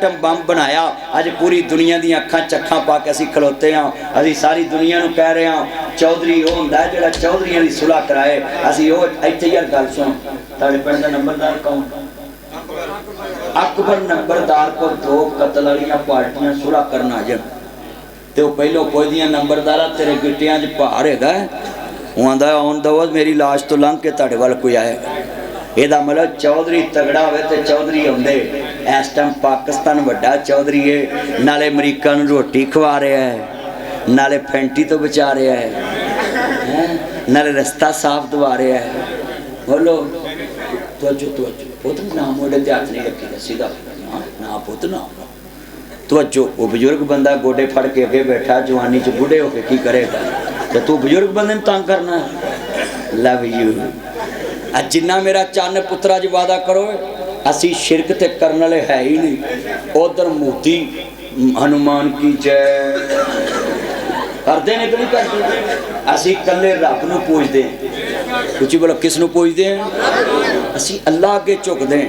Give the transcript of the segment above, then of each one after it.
बम बनाया अज पूरी दुनिया दी अखां चखां पा के असीं खलोते हाँ। असीं सारी दुनिया नूं कह रहे हाँ चौधरी वो हुंदा है जिहड़ा चौधरियां दी सुलह कराए। असीं वो इत्थे यार गल सुन, तुहाडे पिंड दा नंबरदार कौन? अकबर नंबरदार को दो कतल वालियां पार्टियां सुलह करन आ जाण ते वो पहलों पुछदियां नंबरदारा तेरे गिट्टियां च भार हैगा? वो आंदा आउण दो मेरी लाश तो लंघ के तुहाडे वल कोई आएगा। ਇਹਦਾ मतलब चौधरी तगड़ा होवे ते चौधरी आउंदे। इस टाइम पाकिस्तान वड्डा चौधरी है, नाले अमरीका नूं रोटी खवा रहा है, नाले फैंटी तो बचा रहा है, नाले रस्ता साफ दवा रहा है। बोलो तवज्जो तवज्जो पुत ना मोड़े ते हाथ नहीं रखी सीधा ना पुत ना तवज्जो। वो बुजुर्ग बंदा गोडे फड़ के अगे बैठा जवानी च बुढ़े होके की करेगा तो तू बुजुर्ग बंदे नूं तंग करना। लव यू जिन्ना मेरा चन्न पुत्रा ज वादा करो असी शिरक ते करने वाले है ही नहीं। उधर मोदी हनुमान की जय करते ने कि नहीं करते? असी कल्ले रब नूं पूजदे कुछ बोलो किस नूं पूजदे हैं? असी अल्लाह अगे झुकदे।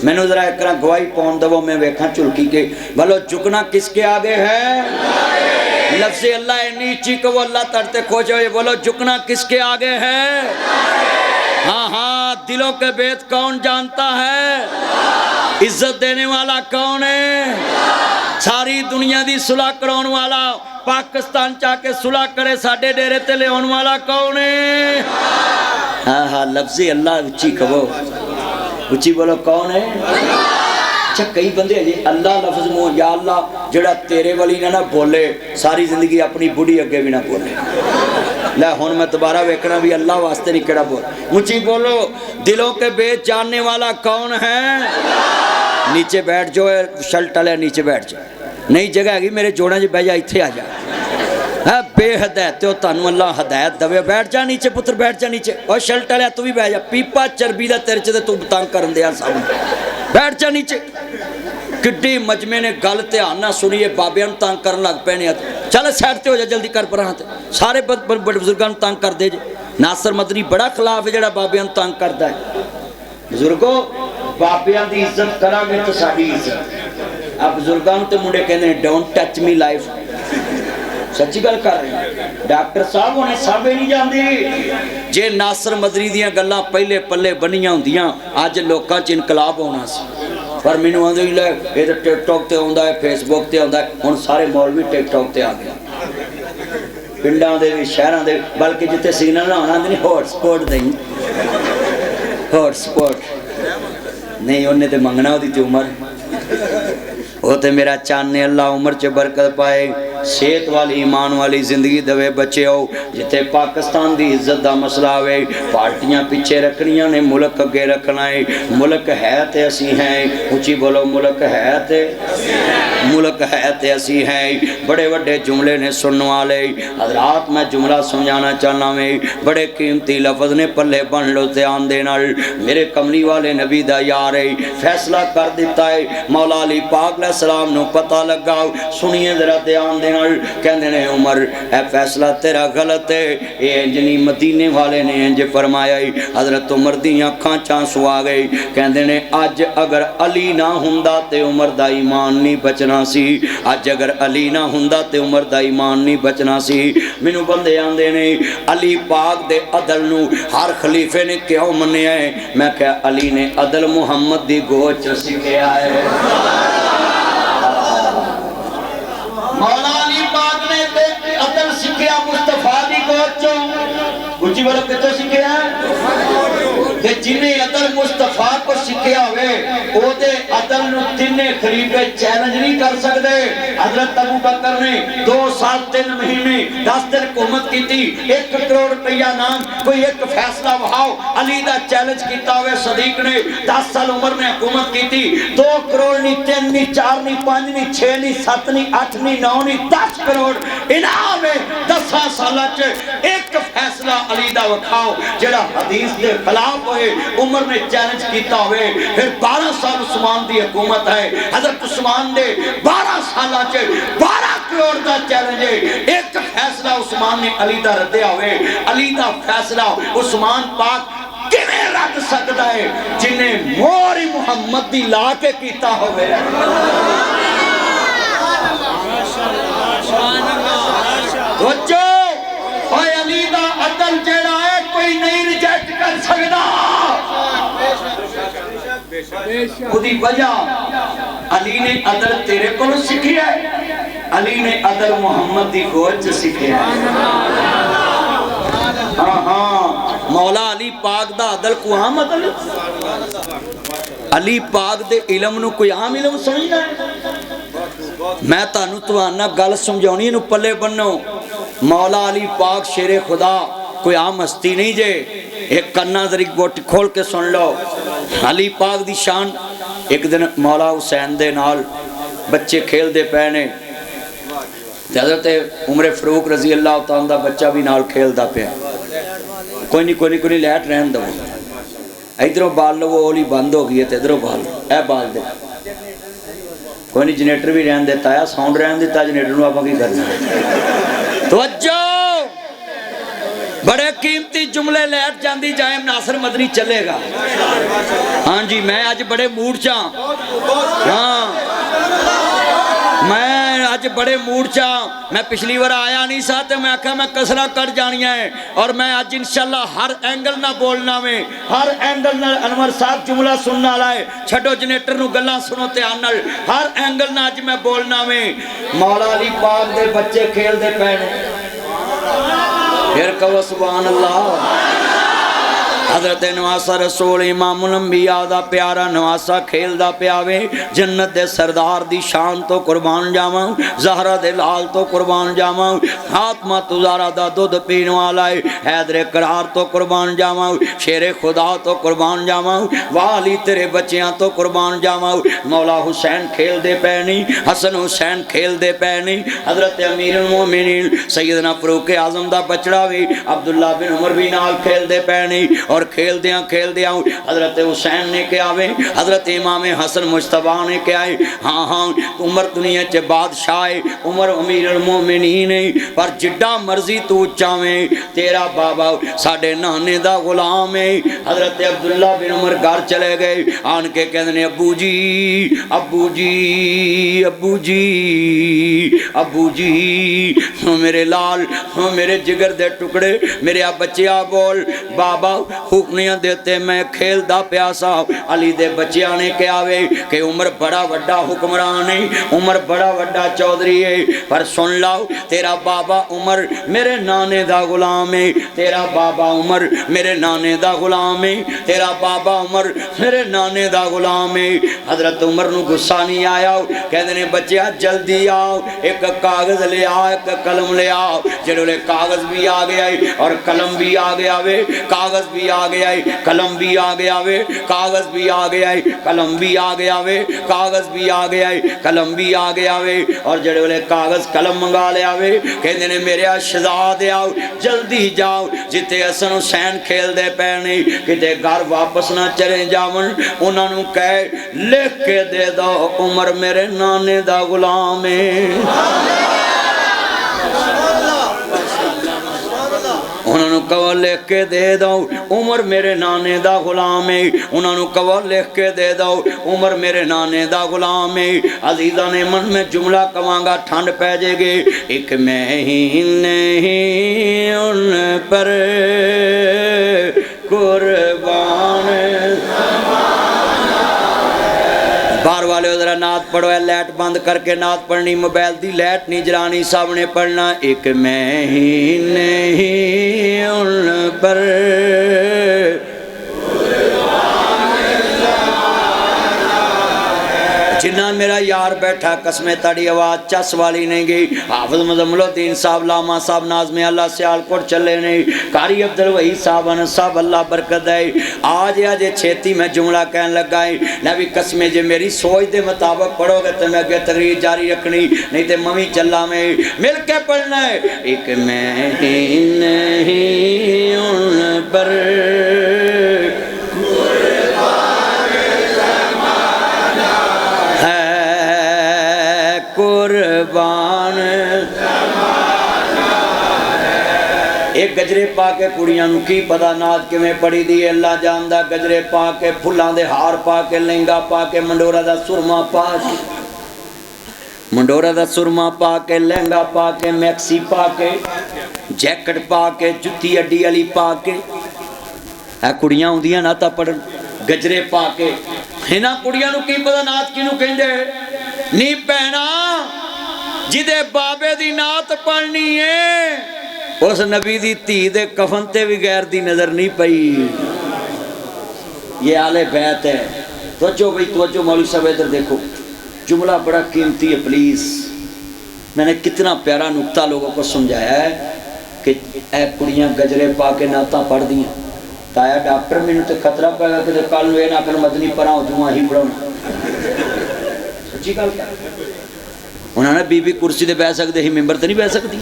मैनू जरा एक गवाही पाउण दवो मैं वेखा झुलकी के बोलो झुकना किसके आगे है? लफ्ज़ अल्लाह इन्नी ऊंची को अल्लाह तरते खोज हो। बोलो झुकना किसके आगे है? हाँ हाँ दिलों के भेद कौन जानता है? इज्जत देने वाला कौन है? सारी दुनिया दी सुलह कराने वाला पाकिस्तान चाके सुलह करे साडे डेरे ते ले आने वाला कौन है? हाँ हाँ लफ्ज़ अल्लाह उच्ची कहो, उच्ची बोलो कौन है? अच्छा कई बंदे अजे अल्लाह लफ्ज़ मुँह या अल्लाह जेड़ा तेरे वाली ना बोले सारी जिंदगी अपनी बुढ़ी अगे भी ना बोले। लै हुण मैं दोबारा वेखना भी अल्लाह वास्ते नहीं केड़ा बोल। ऊंची बोलो दिलों के भेद जानने वाला कौन है? नीचे बैठ जो शर्ट वाले नीचे बैठ जा, नहीं जगह हैगी मेरे जोड़ों च बह जा, इत्थे आ जा। है बेहदायत हो तुहानू अल्लाह हदायत दवे। बैठ जा नीचे पुत्र बैठ जा नीचे। और शर्ट वाले तू भी बह जा, पीपा चरबी का तेरे च तू तंग करन दिया सब। बैठ जा नीचे। किड्डी मजमे ने गल ध्यान ना सुनीए बाबियां नूं तंग करन लग पैने। चल साइड ते हो जा जल्दी कर परां ते। सारे बुजुर्गों नूं तंग कर दे जे। नासर मदनी बड़ा खिलाफ है जिहड़ा बाबियां नूं तंग करदा है। बुजुर्गो बाबियां दी इज्जत करांगे तो साडी इज्जत। आ बुजुर्गों नूं ते मुंडे कहंदे ने डोंट टच मी लाइफ। सच्ची गल कर रहे हैं डॉक्टर साहब होने साबे नहीं जाते। जे नासर मदनी दियां गल्लां पहले पल्ले बनियां हुंदियां अज लोकां च इनकलाब होना सी। पर मैनू आंदे ले ये तो टिकटॉक ते आउंदा है, फेसबुक ते आउंदा है। हुण सारे मौलवी टिकटॉक ते आ गए, पिंडां दे भी शहरां दे, बल्कि जिथे सिग्नल ना होना नहीं हॉटस्पॉट नहीं, हॉटस्पॉट नहीं उन्हें तो मंगना ओदी ते उम्र वो तो मेरा चाहने अल्लाह उम्र च बरकत पाए, सेहत वाली ईमान वाली जिंदगी दवे बच्चे हो। जिथे पाकिस्तान की इज्जत का मसला आवे पार्टियां पिछे रखनिया ने, मुल्क अगे रखना है। मुल्क है तो असी हैं, उची बोलो मुल्क है तो मुल्क है तो असी हैं। बड़े वड्डे जुमले ने सुनने वाले हजरात, मैं जुमला समझाना चाहना वे। बड़े कीमती लफज ने पल्ले बन लो ध्यान दे नाल। मेरे कमली वाले नबी दा यार है, फैसला कर दिता है मौला अली पाक सलाम नु पता लगा। सुनिए जरा ध्यान दे नाल। कहंदे ने उमर ए फैसला तेरा गलत है, ये इंज नहीं मदीने वाले ने इंज फरमाया। हजरत उमर दी अखां च आंसू आ गए। कहंदे ने अज अगर अली ना हुंदा ते उमर दा ईमान नहीं बचना सी। अज अगर अली ना हुंदा ते उमर दा ईमान नहीं बचना सी। मैनू बंदे आंदे ने अली पाक दे अदल नु हर खलीफे ने क्यों मन्निया है? मैं कहा अली ने अदल मुहम्मद दी गोद च सिखया है। मौला अली पाक ने ते अदल सीखिया मुस्तफा दी गोद चों। उची बोलो कितों सीखिया? ते जिन्हें अदल मुस्तफा को सीखिया होवे ओदे अदल नु तिन्ने खलीफे चैलेंज नहीं कर सकते। हजरत अबू बकर ने 2 साल 3 महीने 10 दिन हुकूमत की, 1 करोड़ रुपया नाम कोई एक फैसला वहाओ अली दा चैलेंज किया हुए। सदीक ने 10 साल उम्र में हुकूमत की, 2 करोड़ नहीं 3 नहीं 4 नहीं 5 नहीं 6 नहीं 7 नहीं 8 नहीं 9 नहीं 10 करोड़ इनाम है। 10 साल एक फैसला अली दा वखाओ जेड़ा हदीस के खिलाफ होए। उमर ने चैलेंज किया हुए। फिर 12 साल उस्मान की हुकूमत है। हजरत उस्मान ने 12 साल 12 करोड़ का चैलेंज है। एक फैसला उस्मान ने अली दा रद्दिया हुए। अली दा फैसला उस्मान पाक किवें रद्द सकता है जिन्हें मोहर मुहम्मद दी ला के कीता होवे। ਉਹਦੀ वजह अली ने अदर तेरे को सीखी है, अली ने अदर मुहम्मद की गोद च सीखी है। हाँ हाँ मौला अली पाक दा अदल को आम अदल, अली पाक दे इलम नू कोई आम इलम समझना है। मैं तानू तुहाना गल समझाउणी इनू पल्ले बन्नो। मौला अली पाक शेरे खुदा कोई आम हस्ती नहीं जे। एक कन्ना जरी बोट खोल के सुन लो। अली पाक दी शान। एक दिन मौला हुसैन दे नाल बच्चे खेलते पे ने, हज़रत उमर फरूक रजी अल्लाह तआला दा बच्चा भी नाल खेलता पिया। कोई नहीं लैट रहन दो, इधरों बाल लो ओली बंद हो गई है तो इधरों बाल ए बाल दे, कोई नहीं जनरेटर भी रहन देता है, साउंड रहन दिता जनरेटर को आप की करना। तवज्जो, बड़े कीमती जुमले लैट जाती जाए नासिर मदनी चलेगा। हाँ जी मैं अज बड़े मूड चा, हाँ मैं अज बड़े मूड चा। मैं पिछली बार आया नहीं सा तो मैं आख्या मैं कसरा कर जानिया है, और मैं अज इंशाल्लाह हर एंगल ना बोलना में, हर एंगल ना अनवर साहब जुमला सुनने वाला है। छड्डो जनरेटर नू गल्लां सुनो ध्यान नाल, हर एंगल ना अज मैं बोलना में। मौला अली पाक दे बच्चे खेलते पे ने, फिर कहो सुभान अल्लाह। हज़रत नवासा रसूल इमामुल अंबिया दा प्यारा नवासा खेलदा प्यावे। जन्नत दे सरदार दी शान तो कुर्बान जावां, ज़हरा दे लाल तो कुर्बान जावां, फातिमा तुज़ारा दा दूध पीण वाला है, हैदरे करार तो कुर्बान जावां, शेरे खुदा तो कुर्बान जावां, वाली तेरे बच्चियां तो कुर्बान जावां। मौला हुसैन खेलदे पे नहीं, हसन हुसैन खेलदे पे नहीं। हज़रत अमीरुल मोमिनीन सैयदना फारूक आज़म दा बचड़ा भी अब्दुल्ला बिन उमर भी नाल खेलदे पे नहीं। और खेलदियां खेलदियां हज़रत हुसैन ने क्या वे, हज़रत इमाम हसन मुश्तबा ने क्या है। हाँ हाँ उमर दुनिया च बादशाह है, उमर अमीरुल मोमिनीन है, पर जिड्डा मर्जी तू चावे तेरा बाबा साडे नाने दा गुलाम है। हज़रत अब्दुल्ला बिन उमर घर चले गए, आन के कहते ने अबू जी अबू जी अबू जी अबू जी, मेरे लाल मेरे जिगर दे टुकड़े मेरे आ बच्चिया बोल बाबा हुक्मियां देते मैं खेलदा प्यासा। अली दे बच्चिया ने क्या वे कि उमर बड़ा वड्डा हुक्मरान है, उमर बड़ा वड्डा चौधरी है, पर सुन लो तेरा बाबा उमर मेरे नाने दा गुलाम है, तेरा बाबा उमर मेरे नाने दा गुलाम है, तेरा बाबा उमर मेरे नाने दा गुलाम है। हज़रत उमर नू गुस्सा नहीं आया, कहते ने बच्चिया जल्दी आओ, एक कागज़ ले आओ, एक कलम ले आओ। जेड़े कागज़ भी आ गया है और कलम भी आ गया वे, कागज़ भी आ गया है, कलम भी आ गया वे, कागज़ भी आ गया है, कलम भी आ गया वे, कागज़ भी आ गया है, कलम भी आ गया वे। और जेड़े वाले कागज़ कलम मंगा लिया वे, कहते ने मेरे शहजादे आओ जल्दी जाओ, जिते हसन हुसैन खेलते पे नहीं किते घर वापस ना चले जावन, उन्होंने कह लिख के दे दो उमर मेरे नाने दा गुलाम है। उन्होंने कहो लिख के दे दो उमर मेरे नाने दा गुलाम है, उन्होंने कहो लिख के दे दो उमर मेरे नाने दा गुलाम है। अजीजा ने मन में जुमला कवांगा ठंड पै जाएगी। एक महीने ही उन पर कुर्बान। बाहर वाले जरा नात पढ़ो, लाइट बंद करके नात पढ़नी, मोबाइल दी लाइट नहीं जलानी, सामने पढ़ना। एक महीने ही उन पर जिन्ना मेरा यार बैठा कसमें ताड़ी आवाज़ चस वाली नहीं गई। हाफिज मुजम्मिलुद्दीन साहब, लामा साहब, नाज़मे अल्लाह सियालकोट चले नहीं, कारी अब्दुल वहीद साहब, अनस साहब, अल्लाह बरकत है। आज छेती मैं जुमला कहन लगा है, मैं भी कसमें जे मेरी सोच के मुताबिक पढ़ोगे तो मैं अगे तकरीर जारी रखनी, नहीं तो मवी चला में मिल के पढ़ना है। एक महीने ही उन पर कुर्बान। एक गजरे पा के कुड़ियां नूं की पता नात किवें पढ़ी दी, अल्लाह जानदा। गजरे पा के फुल्लां दे हार पा के लहंगा पा के मंडोरा दा सुरमा पा के, मंडोरा दा सुरमा पा के लहंगा पा के मैक्सी पा के जैकेट पा के जुत्ती अड्डी वाली पा के, कुड़ियां आउंदियां ना तां पढ़न। गजरे पा के इन्हां कुड़ियां नूं की पता नात किनूं कहिंदे नी भैणा जिदे बाबे दी नात पढ़नी है उस नबी दी धी दे कफन ते भी गैर दी नजर नहीं पई। ये आले बैत है। तवज्जो भाई तवज्जो, मौलवी साहब इधर देखो, जुमला बड़ा कीमती है प्लीज। मैंने कितना प्यारा नुक्ता लोगों को समझाया है कि ए कुड़ियां गजरे पा के नाता पढ़ दियां। ताया डॉक्टर मैनू तो खतरा पैगा कि कल ये ना कर मदनी परा हो जुआ ही पढ़ाना। सच्ची गल उन्होंने बीबी कुर्सी ते बह सकते ही, मैंबर तो नहीं बह सकती।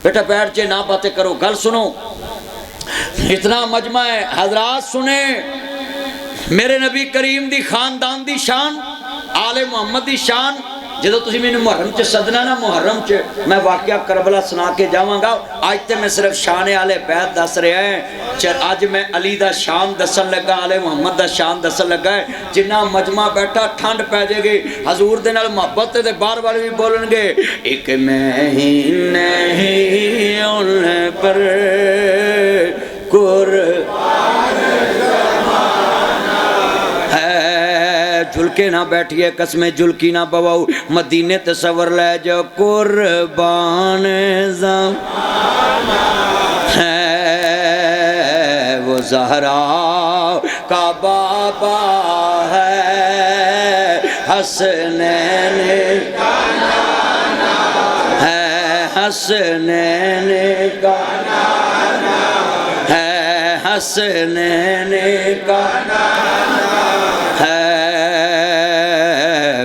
बेटा बैठ जे ना बातें करो। गल सुनो, इतना मजमा है हजरात सुने। मेरे नबी करीम दी खानदान दी शान, आले मुहम्मद दी शान। जो तुम मैंने मुहर्रम च सदना ना, मुहर्रम च मैं वाकया करबला सुना के जावांगा। अज तो मैं सिर्फ शान आले बैत दस रहा है। अज मैं अली दा शान दसन लगा, आले मुहम्मद दा शान दसन लगा है। जिन्ना मजमा बैठा ठंड पै जाएगी। हजूर दे नाल मुहब्बत ते बार बार भी बोलणगे। एक मैं ही नहीं उन पर झुलके ना बैठिए, कसमें झुलकी ना बवाऊ, मदीने तसवर ले जाओ कुर्बान है वो ज़हरा का बाबा है, हसनैन का नाना है, हसनैन का नाना है, हसनैन का नाना है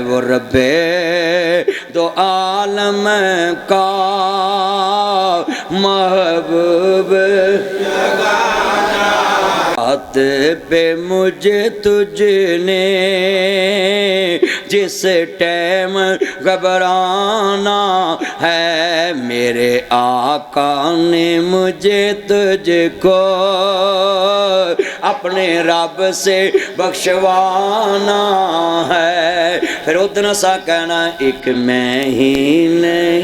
वो रब्बे दो आलम का महबूब हाथ पे मुझे तुझने जिस टाइम घबराना है, मेरे आका ने मुझे तुझको अपने रब से बख्शवाना है। फिर उधर सा कहना एक मैं ही नहीं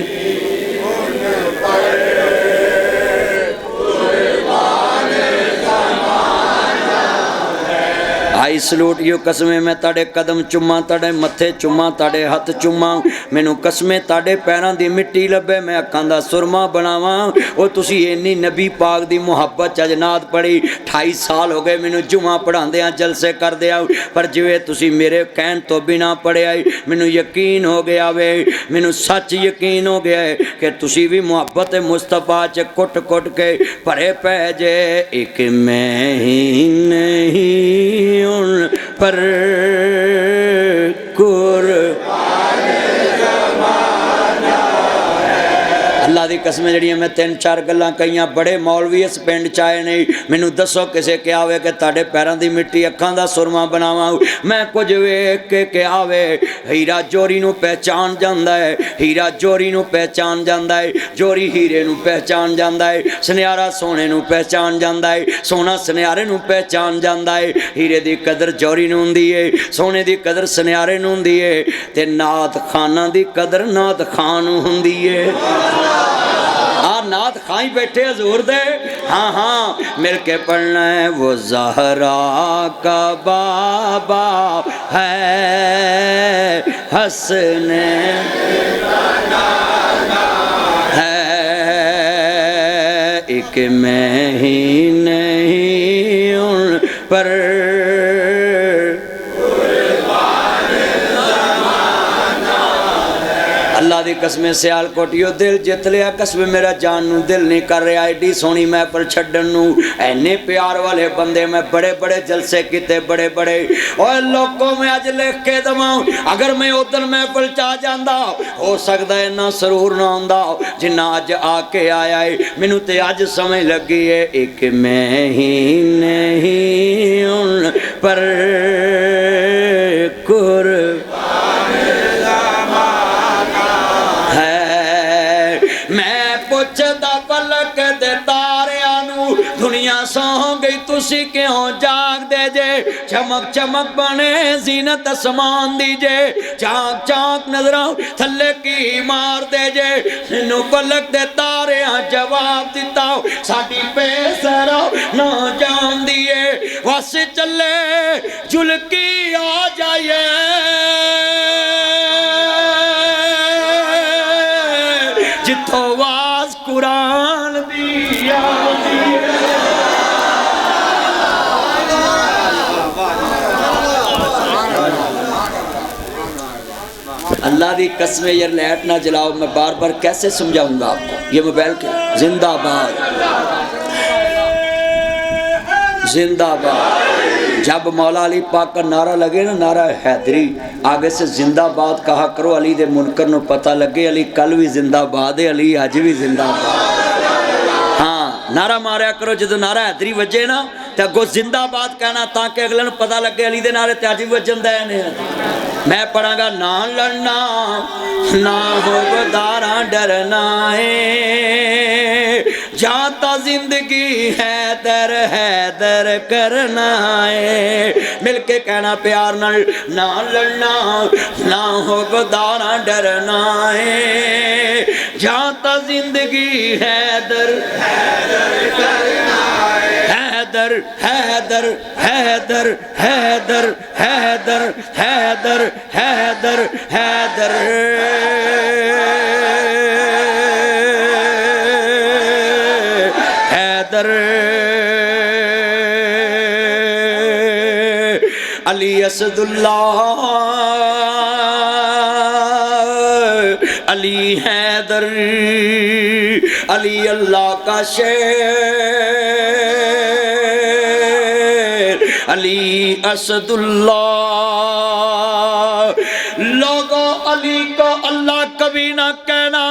आई सलूट यू कसमें मैं ताड़े कदम चुमा, ताड़े मत्थे चुमा, ताड़े हथ चुमा, मैनू कसमें ताड़े पैरों की मिट्टी लभे, मैं अखां दा सुरमा बनावा। वो तुसी इन्नी नबी पाक दी मुहब्बत च नात पढ़ी। 28 साल हो गए मैनू जुमा पढ़ाते जलसे करदे आ, पर जिवें तुसी मेरे कहण तो बिना पढ़िया मैनू यकीन हो गया वे, मैनू सच यकीन हो गया है कि तुसी भी मुहब्बत मुस्तफा च कुट कुट के भरे पै जे। एक मैं ही नहीं पर अल्लाह दी कसमें जड़ियां मैं 3-4 गल्लां कईयां बड़े मौलवी इस पिंड च आए नहीं। मैनू दसो किसे क्या होवे कि ताड़े पैरों की मिट्टी अखां दा सुरमा बनावा। मैं कुछ वेख के क्या वे हीरा जोरी नू पहचान जांदा है, हीरा जोरी नू पहचान जांदा है, जोरी हीरे नू पहचान जांदा है, सुनियारा सोने नू पहचान जांदा है, सोना सुनियारे नू पहचान जांदा है। हीरे दी कदर जोरी नू हुंदी है, सोने दी कदर सुनियारे नू हुंदी है, ते नात खाना दी कदर नात खान नू हुंदी है। नात खाई बैठे हजूर दे, हाँ हाँ मिल के पढ़ना है। वो ज़हरा का बाबा है, हसने है एक मैं ही नहीं उन पर अल्लाह दी कसमें सियालकोटियो दिल जित लिया। कसमें मेरा जान नू दिल नहीं कर रहा एडी सोहनी महफिल छड्डन नू। ऐने प्यार वाले बंदे मैं बड़े बड़े जलसे किते बड़े बड़े और लोगों में अज लिख के दवां। अगर मैं उधर महफिल च आ जांदा हो सकदा है इन्ना सरूर ना आंदा जिन्ना अज आके आया है। मैनू ते अज समझ लगी है एक मैं ही नहीं उन पर दुनिया सौ गई तुसी क्यों जाग दे जे चमक चमक बने जीनत आसमान दी जे चाक चाक नजरों थल्ले की मार दे जे नू पलक दे तारे जवाब दिता साडी बेसरो ना जान दिए वस चले झुलकी आ जाए जिथों वाज कुरान दी अल्लाह की कसम यार लाइट ना जलाओ मैं बार बार कैसे समझाऊंगा आपको ये मोबाइल के जिंदाबाद जिंदाबाद जब मौला अली पाक का नारा लगे ना नारा हैदरी आगे से जिंदाबाद कहा करो अली दे मुनकर नु पता लगे अली कल भी जिंदाबाद है अली अज भी जिंदाबाद हाँ नारा मारिया करो जो नारा हैदरी वजे ना तो अगो जिंदाबाद कहना ताकि अगले नु पता लगे अली दे नारे ते अज भी वजन दे ने मैं पढ़ांगा ना लड़ना ना हो बदारा डरना है जाता जिंदगी हैदर करना है मिलके कहना प्यार नाल ना लड़ना ना हो बदारा डरना है जाता जिंदगी हैदर करना हैदर हैदर हैदर हैदर हैदर हैदर हैदर हैदर हैदर अली असदुल्लाह अली हैदर अली अल्लाह का शेर अली असदुल्लाह लोगों अली को अल्लाह कभी ना कहना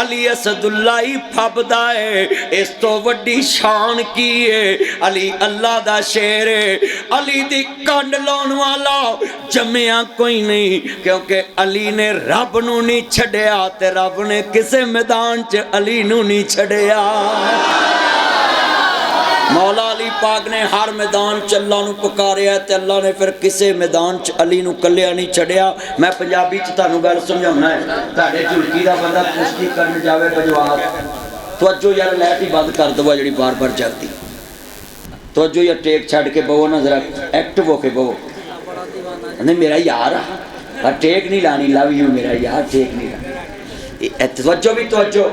अली असदुल्लाह ही फबदा है इस तो वड्डी शान की है अली अल्लाह दा शेर है अली दी कंड लाउण वाला जम्मिया कोई नहीं क्योंकि अली ने रब नू नहीं छड्या ते रब ने किसे मैदान च अली नू नहीं छड्या मौला अली पाक ने हर मैदान च अल्लाह नू पुकारिया ते अल्लाह ने फिर किसी मैदान च अली नू कल्लिया नहीं छड्या मैं पंजाबी च तुहानू गल समझाउणा है तुहाडे झुलकी दा बंदा कुश्ती करन जावे बजवात तवज्जो यार लाइट ही बंद कर दो जिहड़ी बार बार जगदी तवज्जो यार टेक छड्ड के बवो ना जरा एक्टिव होके बवो नहीं मेरा यार आ टेक नहीं लानी लव यू मेरा यार टेक नहीं लानी तवज्जो भी तवज्जो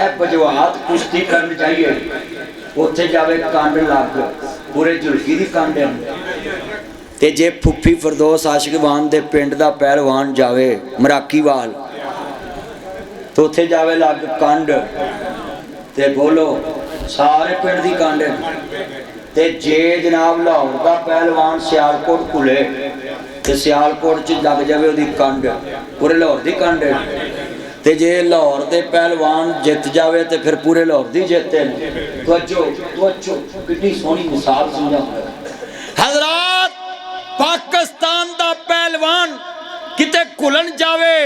ए बजवात कुश्ती करन चाहिए उत्थे जावे कंड लग पूरे झुलकी दी कंड ते जे फुफी फरदोस आशिकवान दे पिंड दा पहलवान जावे मराकीवाल तो उत्थे जावे लग कंड ते बोलो सारे पिंड दी कंड ते जे जनाब लाहौर दा पहलवान सियालकोट भुले ते सियालकोट च लग जावे ओदी कंड पूरे लाहौर दी कंड ते जे लाहौर दे पहलवान जित जावे ते फिर पूरे लाहौर दी जित तवज्जो तवज्जो कितनी सोहनी मिसाल समझाऊंगा हजरात पाकिस्तान दा पहलवान किते घुलन जावे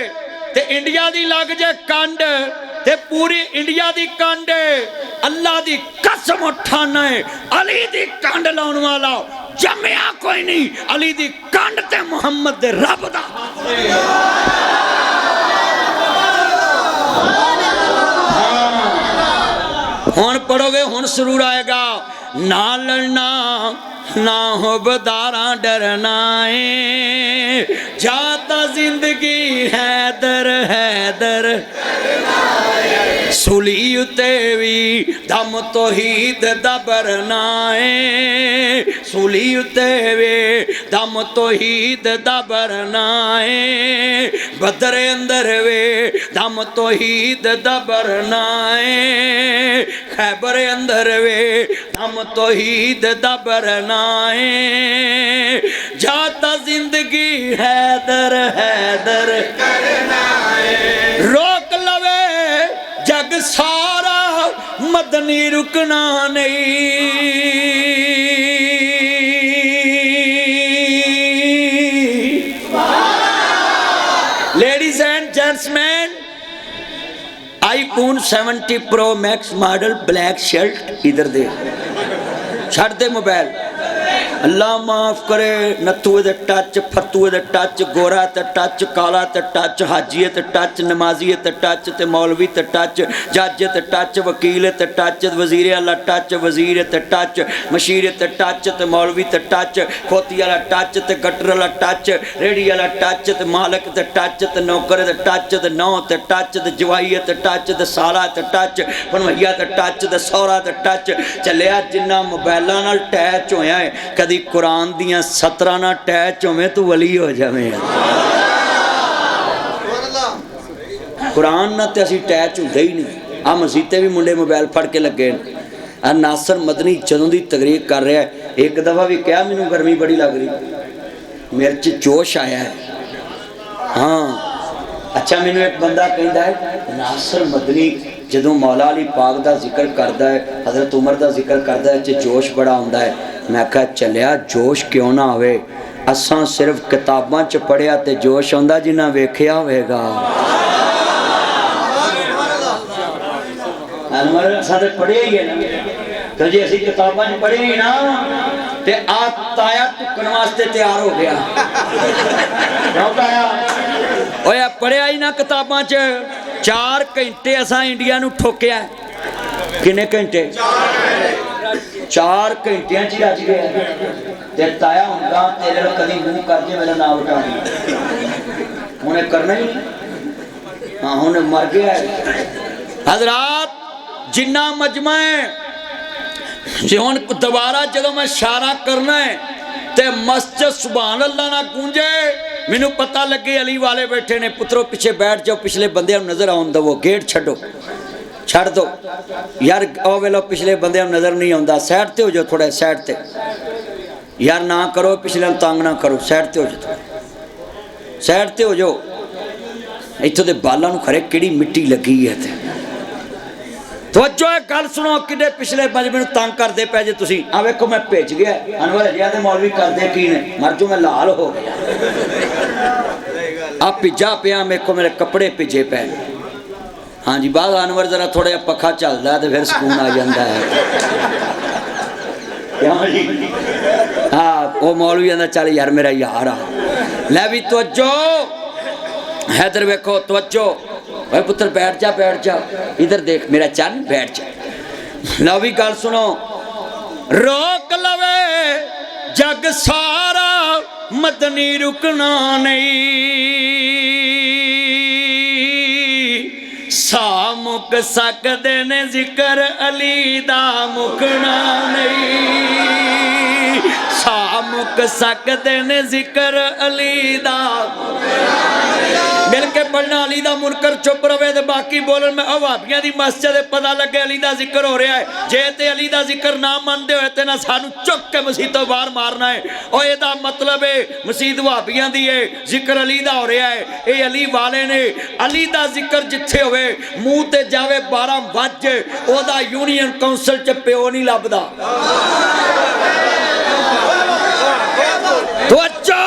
ते इंडिया दी लग जाए कंड ते पूरी इंडिया दी कंड अल्लाह दी कसम उठाना है अली दी कंड लाउण वाला जम्मिया कोई नहीं अली दी कंड ते मुहम्मद दे रब दा हुण पढ़ोगे हुण सुरूर आएगा ना लड़ना ना हो बदारा डरना है जाता जिंदगी हैदर हैदर सूली उते भी दम तौहीद दा भरना है सूली उते भी दम तौहीद दा भरना है बदरे अंदर वे दम तौहीद दा भरना है खैबर अंदर वे दम तौहीद दा भरना है जाता जिंदगी हैदर हैदर करना है रोक लवे जग सारा मदनी रुकना नहीं ladies and gentlemen iPhone 70 Pro Max model black shirt इधर दे छड़ दे मोबाइल। अल्लाह माफ करे, नत्थू दे टच, फत्तू दे टच, गोरा ते टच, काला ते टच, हाजी ते टच, नमाजी ते टच, ते मौलवी ते टच, जज ते टच, वकील ते टच, वजीर आला टच, वजीर ते टच, मशीर ते टच, ते मौलवी ते टच, खोती वाला टच, ते गटर वाला टच, रेहड़ी वाला टच, ते मालक ते टच, ते नौकर ते टच, ते नौ ते टच, ते जवाई ते टच, ते साला ते टच, भनवैया ते टच, ते सौरा ते टच। चलिया जिन्ना मोबाइलों नाल टैच होया है, कदी कुरान दियां 17 ना टैच होवे तू वली हो जावे। कुरान ना ते असी टैच हुंदे ही नहीं। आ मसीते भी मुंडे मोबाइल फड़ के लगे। आ नासर मदनी जदों दी तकरीर कर रहा है, एक दफ़ा भी कहा मैनू गर्मी बड़ी लग रही, मेरे च जोश आया है। हाँ अच्छा, मैनू एक बंदा कहता है नासर मदनी जदों मौला अली पाक का जिक्र करता है, हज़रत उमर का जिक्र करता है, जोश बड़ा आता है। मैं कहा चलिया जोश क्यों ना आवे, असां सिर्फ किताबां च पढ़िया ते जोश आंदा जिन्ना वेखिया होवेगा। अनवर असां ते पढ़िया ही है ना, तो जे असीं किताबां च पढ़े ही ना ते आ ताया टुकन वास्ते तैयार हो गया। क्यों ताया ओए पढ़िया ही ना किताबां च। 4 घंटे असां इंडिया नूं ठोकिया। किन्ने घंटे? 4 घंटियां च रज गया। ते ताया हुंदा तेरे नाल कदी मुंह कर जे मेरा नाम उठा दी, उन्हें करना ही नहीं। हाँ हुण मर गया है। हजरात जिन्ना मजमा है, जे हुण दोबारा जदों मैं इशारा करना है ते मस्जिद सुभान अल्लाह ना गूंजे, मैनू पता लगे अली वाले बैठे ने, पुत्रो पीछे बैठ जाओ, पिछले बंदे नजर आउण दवो, गेट छड्डो, छड़ दो यार। ओ वेलो पिछले बंदे नजर नहीं आता, साइड ते हो जाओ, थोड़ा साइड ते यार ना करो, पिछले तंग ना करो, साइड ते हो जाओ, साइड ते हो जाओ। इत्थों दे बालां नूं खरे किहड़ी मिट्टी लगी है। तो जो गल सुनो, कि पिछले मजमे नूं तंग करते पे जे तुसीं। आ वेखो मैं भेज गया अनवर हजिया दे मौलवी करदे की ने, मर जो मैं लाल हो गया। आ भिजा पिया मेरे को, मेरे कपड़े भिजे पे। हाँ जी बाद अनवर जरा थोड़ा जिहा पखा चलदा तो फिर सुकून आ जाता है। हाँ वो मौलवी कहता चल यार मेरा यार आ। लै भी तवज्जो, हैदर वेखो तवज्जो, भाई पुत्र बैठ जा, इधर देख मेरा चन, बैठ जा। लो भी गल सुनो, रोक लवे जग सारा मदनी रुकना नहीं, सा मुक सकदे ने जिक्र अली दा मुकना नहीं, सा मुक सकदे ने जिक्र अली दा। मिल के पढ़ना अली दा मुनकर चुप रवे ते बाकी बोलन। मैं भाबियां दी मस्जिद पता लगे अली दा जिक्र हो रहा है, जे ते अली दा जिक्र ना मनदे होए ते ना सानू चुक के मसीत तो बाहर मारना है। और एदा मतलब है मसीत भाबियां दी है, जिक्र अली दा हो रहा है, ये अली वाले ने। अली दा जिक्र जिथे होवे मुंह ते जावे 12 वजे, ओदा यूनियन काउंसिल च प्यो नहीं लभदा। तो अच्छा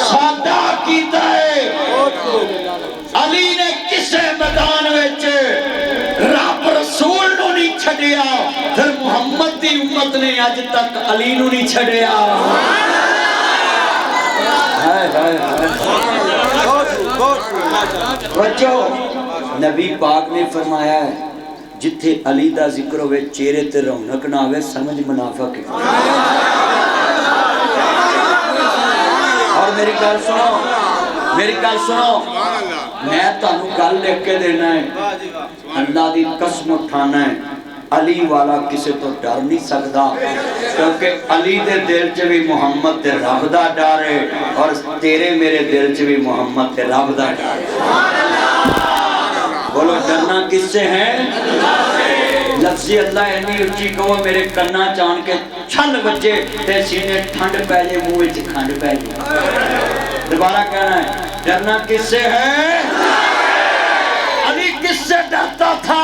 सादा कीता है अली ने किसे मैदान विच रब रसूल नूं नहीं छड्डिया, फिर मुहम्मद दी उम्मत ने अज तक अली नूं नहीं छड्डिया। बच्चों नबी पाक ने फरमाया है जिथे अली दा जिक्र होवे चेहरे ते रौनक ना आवे, समझ मुनाफिक है। और मेरी गल सुनो, मेरी गल सुनो, मैं तुहानू गल लिख के देना है, अल्लाह दी कसम उठाना है, अली वाला किसी तो डर नहीं सकता, क्योंकि अली दे दिल च भी मुहम्मद ते रब दा डर है, और तेरे मेरे दिल च भी मुहम्मद ते रब दा डर है। बोलो डरना किससे है? लफ्ज़ अल्लाह इन्नी उच्ची कहो मेरे कन्ना चान के छल बजे ते सीने ठंड पै जाए, मुंह विच खंड पै जाए। दोबारा कहना है डरना किससे है? अली किससे डरता था?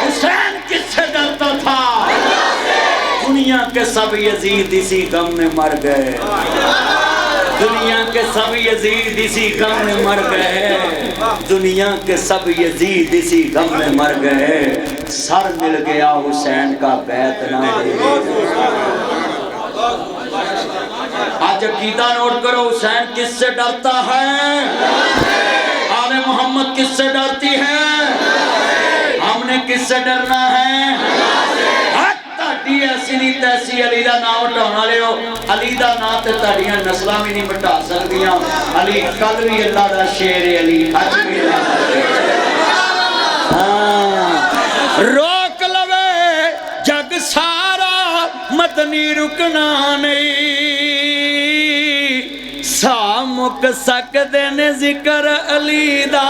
हुसैन किससे डरता था? दुनिया के सब यजीद इसी गम में मर गए। दुनिया के सब यजीद इसी गम में मर गए, दुनिया के सब यजीद इसी गम में मर गए, सर मिल गया हुसैन का बैत ना दे। आज अकीदा नोट करो, हुसैन किससे डरता है? आले मोहम्मद किससे डरती है? हमने किससे डरना है? ऐसी तैसी अली का नाम हटाने वाले हो, अली का नाम तो ताड़ियां नस्ल भी नहीं मिटा सकदियां। अली कल भी अल्लाह का शेर है, अली अज भी अल्लाह का शेर। हाँ, रोक लवे जग सारा मदनी रुकना नहीं, सा मुक सकदे ने जिक्र अली दा,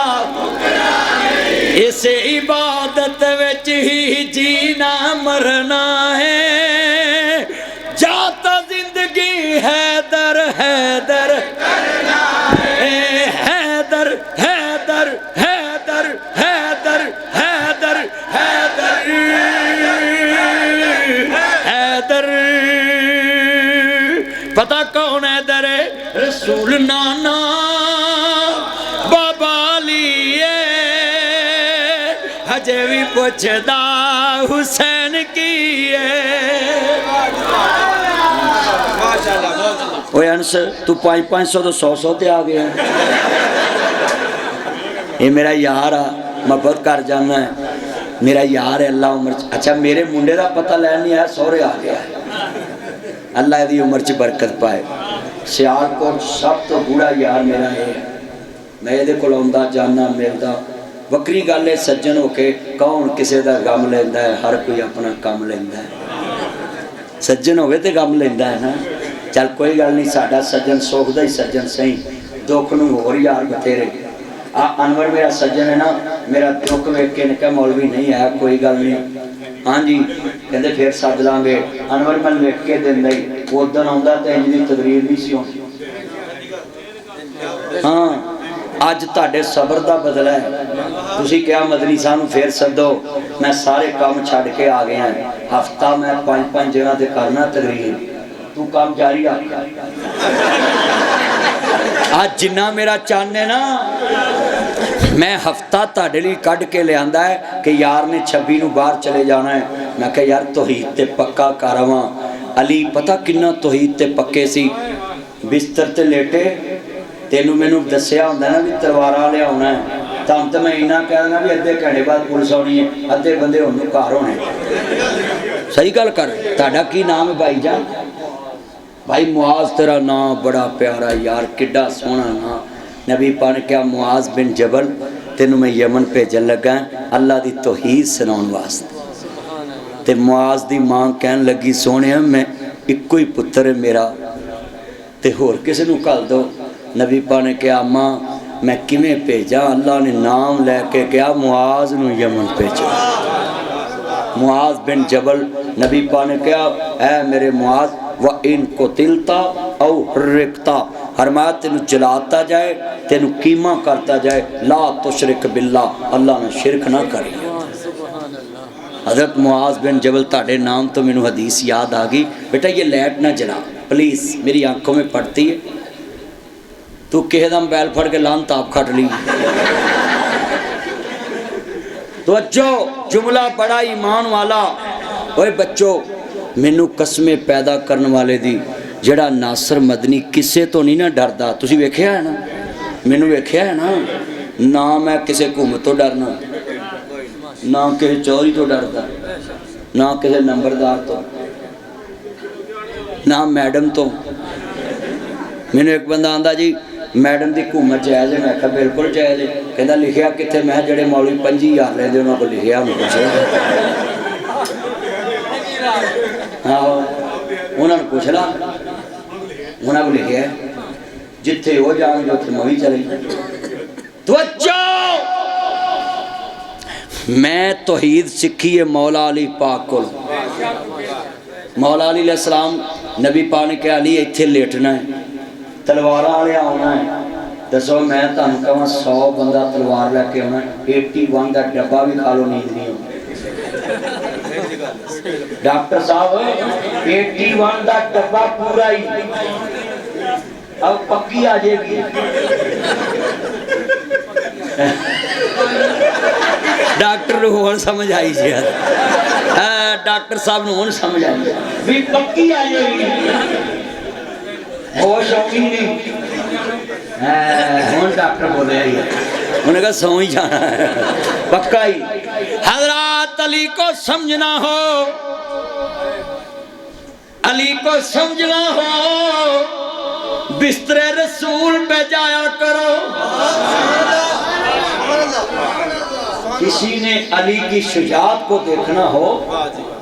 इस इबादत विच ही जीना मरना है, जाता जिंदगी हैदर हैदर हैदर हैदर हैदर हैदर हैदर हैदर हैदर। पता कौन हैदर है? रसूल नाना बाबा लिए, हजे भी पुछदा हुसैन की ओए अंश, तू 500 तो 100 ते आ गया। ये मेरा यार आ, मैं बहुत कर जाना है, मेरा यार है अल्लाह उम्र। अच्छा मेरे मुंडे का पता लैन नहीं आया, सौरे आ गया है, अल्लाह दी उम्र च बरकत पाए। सियालकोट सब तो बूढ़ा यार मेरा है, मैं ये कोल आउंदा जाना मिलदा। वक्री गल है सज्जन होके कौन किसी का गम लेंदा है, हर कोई अपना काम लेंदा है। सज्जन होवे ते गम लेंदा है ना। चल कोई गल नहीं, साडा सज्जन सुख दा ही सज्जन सही, दुख नूं होर यार बथेरे। आ अनवर मेरा सज्जन है ना, मेरा दुख वेख के कहा मौलवी नहीं आया, कोई गल नहीं। हाँ जी कहते फिर सद लांगे। अनवर मैं लिख के देंदा ही, उदन आउंदा ते इंज दी तकरीर नहीं सी होंदी। हाँ अज तुहाडे सबर का बदला है, तुसीं क्या मदनी साहब नूं फिर सदो, मैं सारे काम छड्ड के आ गया। हफ्ता मैं 5-5 जगह ते करना तकरीर, तू काम जारी रख। आज जिन्ना मेरा चन्न है ना, मैं हफ्ता तुहाडे लई कढ के लिआंदा है कि यार ने 26 नूं बाहर चले जाना है। मैं कहा यार तौहीद ते पक्का कर आवां। अली पता किन्ना तौहीद ते पक्के सी, बिस्तर ते लेटे, तेनू मैनू दसिया होंदा ना भी तलवारां लियाउणा है, तुम तो मैं इन्ना कह देना भी अद्धे घंटे बाद पुलिस आनी है, अद्धे बंदे हुण नूं घर होने। सही गल कर। तुहाडा की नाम है भाई जान? भाई मुआज तेरा नाम बड़ा प्यारा यार, किड्डा सोहना नाम। नबी पाक ने कहा मुआज बिन जबल तेनू मैं यमन भेजन लगा अल्लाह दी तौहीद सुनाउण वास्ते। ते मुआज दी मां कहन लगी सोहणिया मैं इक्को ही पुत्र है मेरा, ते होर किसे नूं घल दो। नबी पाक ने कहा मां मैं किवें भेजा? अल्लाह ने नाम लैके कहा मुआज नूं यमन भेजो। मुआज बिन जबल, नबी पाक ने कहा ऐ मेरे मुआज व इन कुतिलता औ हुर्रिकता, फरमाया तेनू जलाता जाए, तेनू कीमा करता जाए, ला तुशरिक बिल्लाह, अल्लाह ने शिरक ना करी। हज़रत मुआज बिन जबल ताड़े नाम तो मैनू हदीस याद आ गई, बेटा ये लाइट ना जला प्लीज़, मेरी आंखों में पड़ती है। तू किसी का मोबाइल फड़ के लान ताप खट ली। तो अज्जो जुमला बड़ा ईमान वाला। ओए बच्चों मैनू कसमें पैदा करने वाले दी, जड़ा नासर मदनी किसे तो नहीं ना डरदा। तुसी वेख्या है ना, मैनू वेख्या है ना, ना मैं किसी घूम तो डरना, ना किसी चोरी तो डरदा, ना किसी नंबरदार तो, ना मैडम तो। मैनू एक बंदा आंदा जी मैडम की घूमत जायज़ है? मैं कहा बिल्कुल जायज़ है। कहता लिखिया कितने? मैं जेडे मौलवी 25,000 लेंदे उन्होंने को लिखिया उन्होंने पुछ आहो उन्होंने पुछ ला, उन्होंने को लिखिया जिथे वो जाएंगे उत्थे मैं भी चली। मैं तौहीद सीखी है मौला अली पाक को। मौला अली अलैहिस्सलाम नबी पाक ने कहा अली इत्थे लेटना है, तलवारां वाले आना है। दसो मैं तुहानूं कहां 100 बंदा तलवार लैके आना, 81 का डब्बा भी खा लो नींद नहीं आती। डॉक्टर साहब 81 का डब्बा पूरा ही अब पक्की आ जाएगी। डॉक्टर हुण समझ आई जी यार, डॉक्टर साहब ने हुण समझ आई भी पक्की आ जाएगी। होश आउंदी नहीं, हुण डॉक्टर बोले उन्हें कहा सौ ही जाना है पक्का ही। हजरत अली को समझना हो, अली को समझना हो, बिस्तरे रसूल पे जाया करो। किसी ने अली की शुजात को देखना हो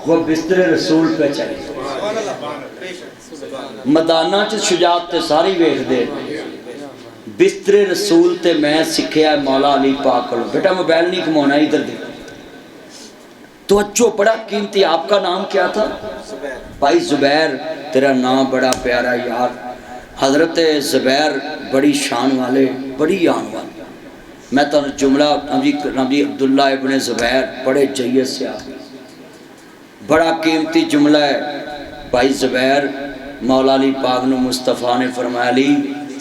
वो बिस्तरे रसूल पे चले। मदाना च शुजात ते सारी वेखदे, बिस्तरे रसूल ते मैं सीखिया मौला अली पाक को। बेटा मोबाइल नहीं घुमाना, इधर दे। तो अच्छो बड़ा कीमती। आपका नाम क्या था? भाई जुबैर। तेरा नाम बड़ा प्यारा यार। हजरत जुबैर बड़ी शान वाले, बड़ी आन वाले। मैं तो जुमला नबी अब्दुल्ला इब्ने जुबैर बड़े जय्यद से आ, बड़ा कीमती जुमला है। भाई जुबैर मौला अली पाक नूं मुस्तफा ने फरमाया, अली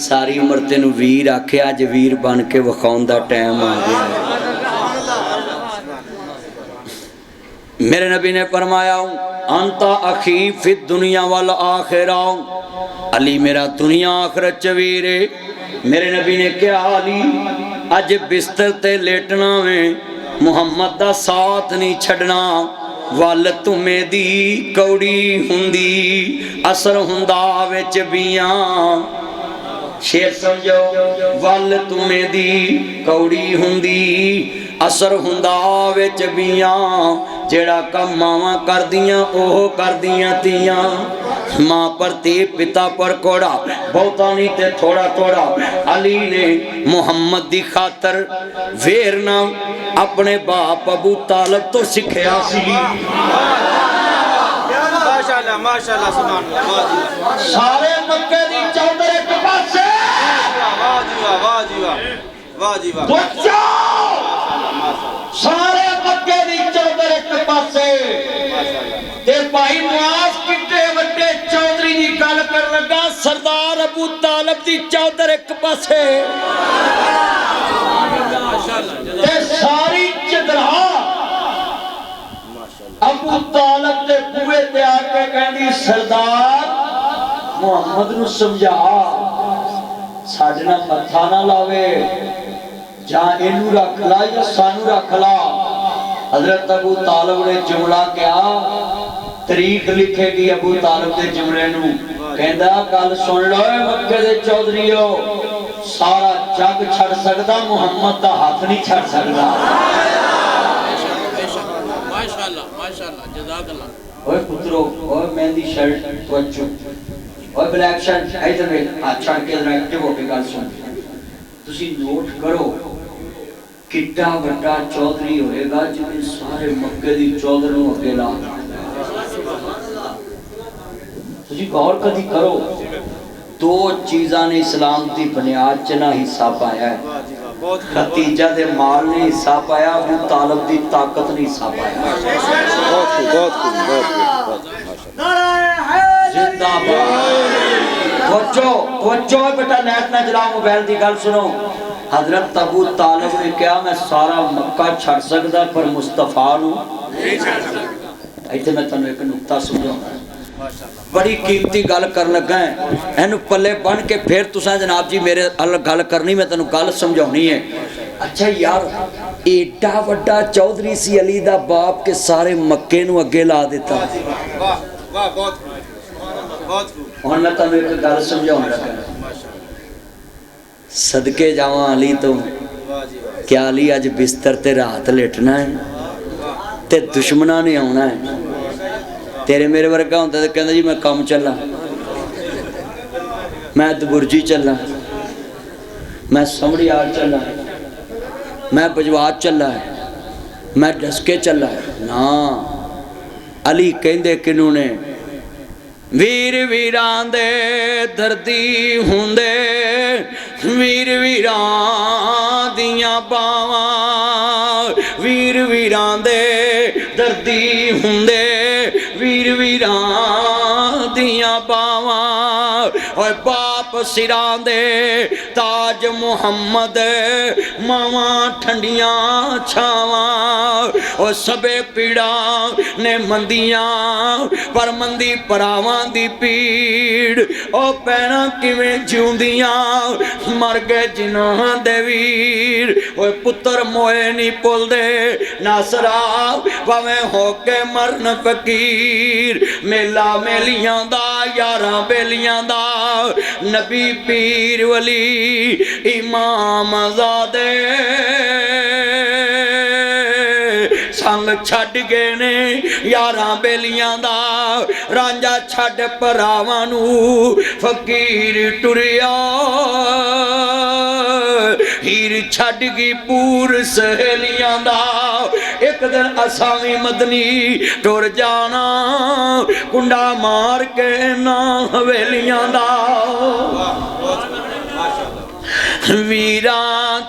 सारी उम्र तेनू वीर आखे, अज वीर बन के विखाउण दा टाइम आ गया। मेरे नबी ने फरमाया, अंता अखी फिद दुनिया वल आखिरा, अली मेरा दुनिया आखिरत च वीर है। मेरे नबी ने कहा, अली अज बिस्तर ते लेटना में मुहम्मद दा साथ नहीं छड़ना। वल तुमे दी कौड़ी हुंदी, असर हुंदा विच बियां। शेर समझो, वल तुमे दी कौड़ी हुंदी, असर हुंदा विच बियां। जेड़ा कम मावां करदियां ओह करदियां तियां। मां पर ती, पिता पर कोड़ा, बहुता नहीं ते थोड़ा थोड़ा। अली ने मुहम्मद दी खातर वेरना अपने बाप अबू तालिब तो सिखया सी। माशाअल्लाह माशाअल्लाह सुभान अल्लाह। सारे मक्के दी चौधर एक पासे, वाह जी वाह, वाह जी वाह, वाह जी वाह। सारे मक्के दी चौधर एक पासे ते भाई मुआज कितने वड्डे चौधरी दी गल कर लगा। सरदार अबू तालिब दी चौधर एक पासे ते सारी चदरा अबू तालिब दे बूहे ते आके कहंदी, सरदार मुहम्मद नूं समझा, साडे नाल मत्था ना लावे, जां इनू रख ला या सानू रख ला। हजरत अबू तालिब ने जुमला क्या, तरीक लिखेगी अबू तालिब के जुमले नूं। कहंदा, गल सुन लो मक्के दे चौधरीओ, सारा जग छड़ सकदा, मुहम्मद दा हाथ नहीं छड़ सकदा। माशाअल्लाह माशाअल्लाह जज़ाकल्लाह। ओए पुत्रो, ओए मेहंदी शर्ट तवज्जो, ओए ब्लैक शर्ट इधर वे, हाथ छड़ के एक्टिव होके गल सुन। तुसी नोट करो कितना बड़ा चौधरी होएगा जिन्हें सारे मक्के दी चौधर नूं अगे ला। तुसी गौर कदी करो, दो चीज़ां ने इस्लाम दी बुनियाद च ना हिस्सा पाया है। खतीजा दे माल ने हिस्सा पाया, अबू तालिब दी ताकत ने हिस्सा पाया। बेटा नेट ना चलाओ, मोबाइल की गल सुनो। हजरत अबू तालिब ने कहा, मैं सारा मक्का छड़ सकदा पर मुस्तफा नूं नहीं छड़ सकदा। इत्थे मैं तुहानूं एक नुक्ता समझाउंदा, बड़ी कीमती गल कर लगा है, इहनूं पल्ले बन के फिर तुसां जनाब जी मेरे अल गल करनी, मैं तुहानूं गल समझाउणी है। अच्छा यार, एडा वड्डा चौधरी सी अली दा बाप के सारे मक्के नूं अगे ला दिता। वाह वाह, बहुत बहुत। हुण मैं तुहानूं एक गल समझाउण लगा, सदके जावां अली तो। क्या अली अज बिस्तर ते रात लेटना है ते दुश्मना ने आउणा है। तेरे मेरे वर्गा होंदा ते कहंदा जी मैं काम चला, मैं दबुरजी चला, मैं समड़ियाल चला, मैं बजवात चला, मैं डसके चला। ना, अली कहंदे किनू ने, वीर वीरां दे दर्दी हुंदे, वीर वीरां दियां बावां, वीर वीरां दे दर्दी हुंदे, वीर वीरां दियां बावां। ओए बाप सिरां दे ताज मुहम्मद मावा ठंडियां छावां ओ सबे पीड़ा ने मंदियां पर मंदी भरावां दी पीड़ ओ भैणां किवें जिउंदियां मर गए जिन्हां दे वीर ओए पुत्तर मोए नहीं भुलदे नासरा भावें हो के मरन फकीर मेला मेलियां दा यारां बेलियां दा नबी पीर वली इमाम ज़ादे संग छड़ गए ने यारां बेलियां दा रांझा छड़ भरावां नू फकीर टुरिया हीर छड़ गई पूर सहेलियां दा एक दिन असां भी मदनी टुर जाना कुंडा मार के ना हवेलियां दा वीरा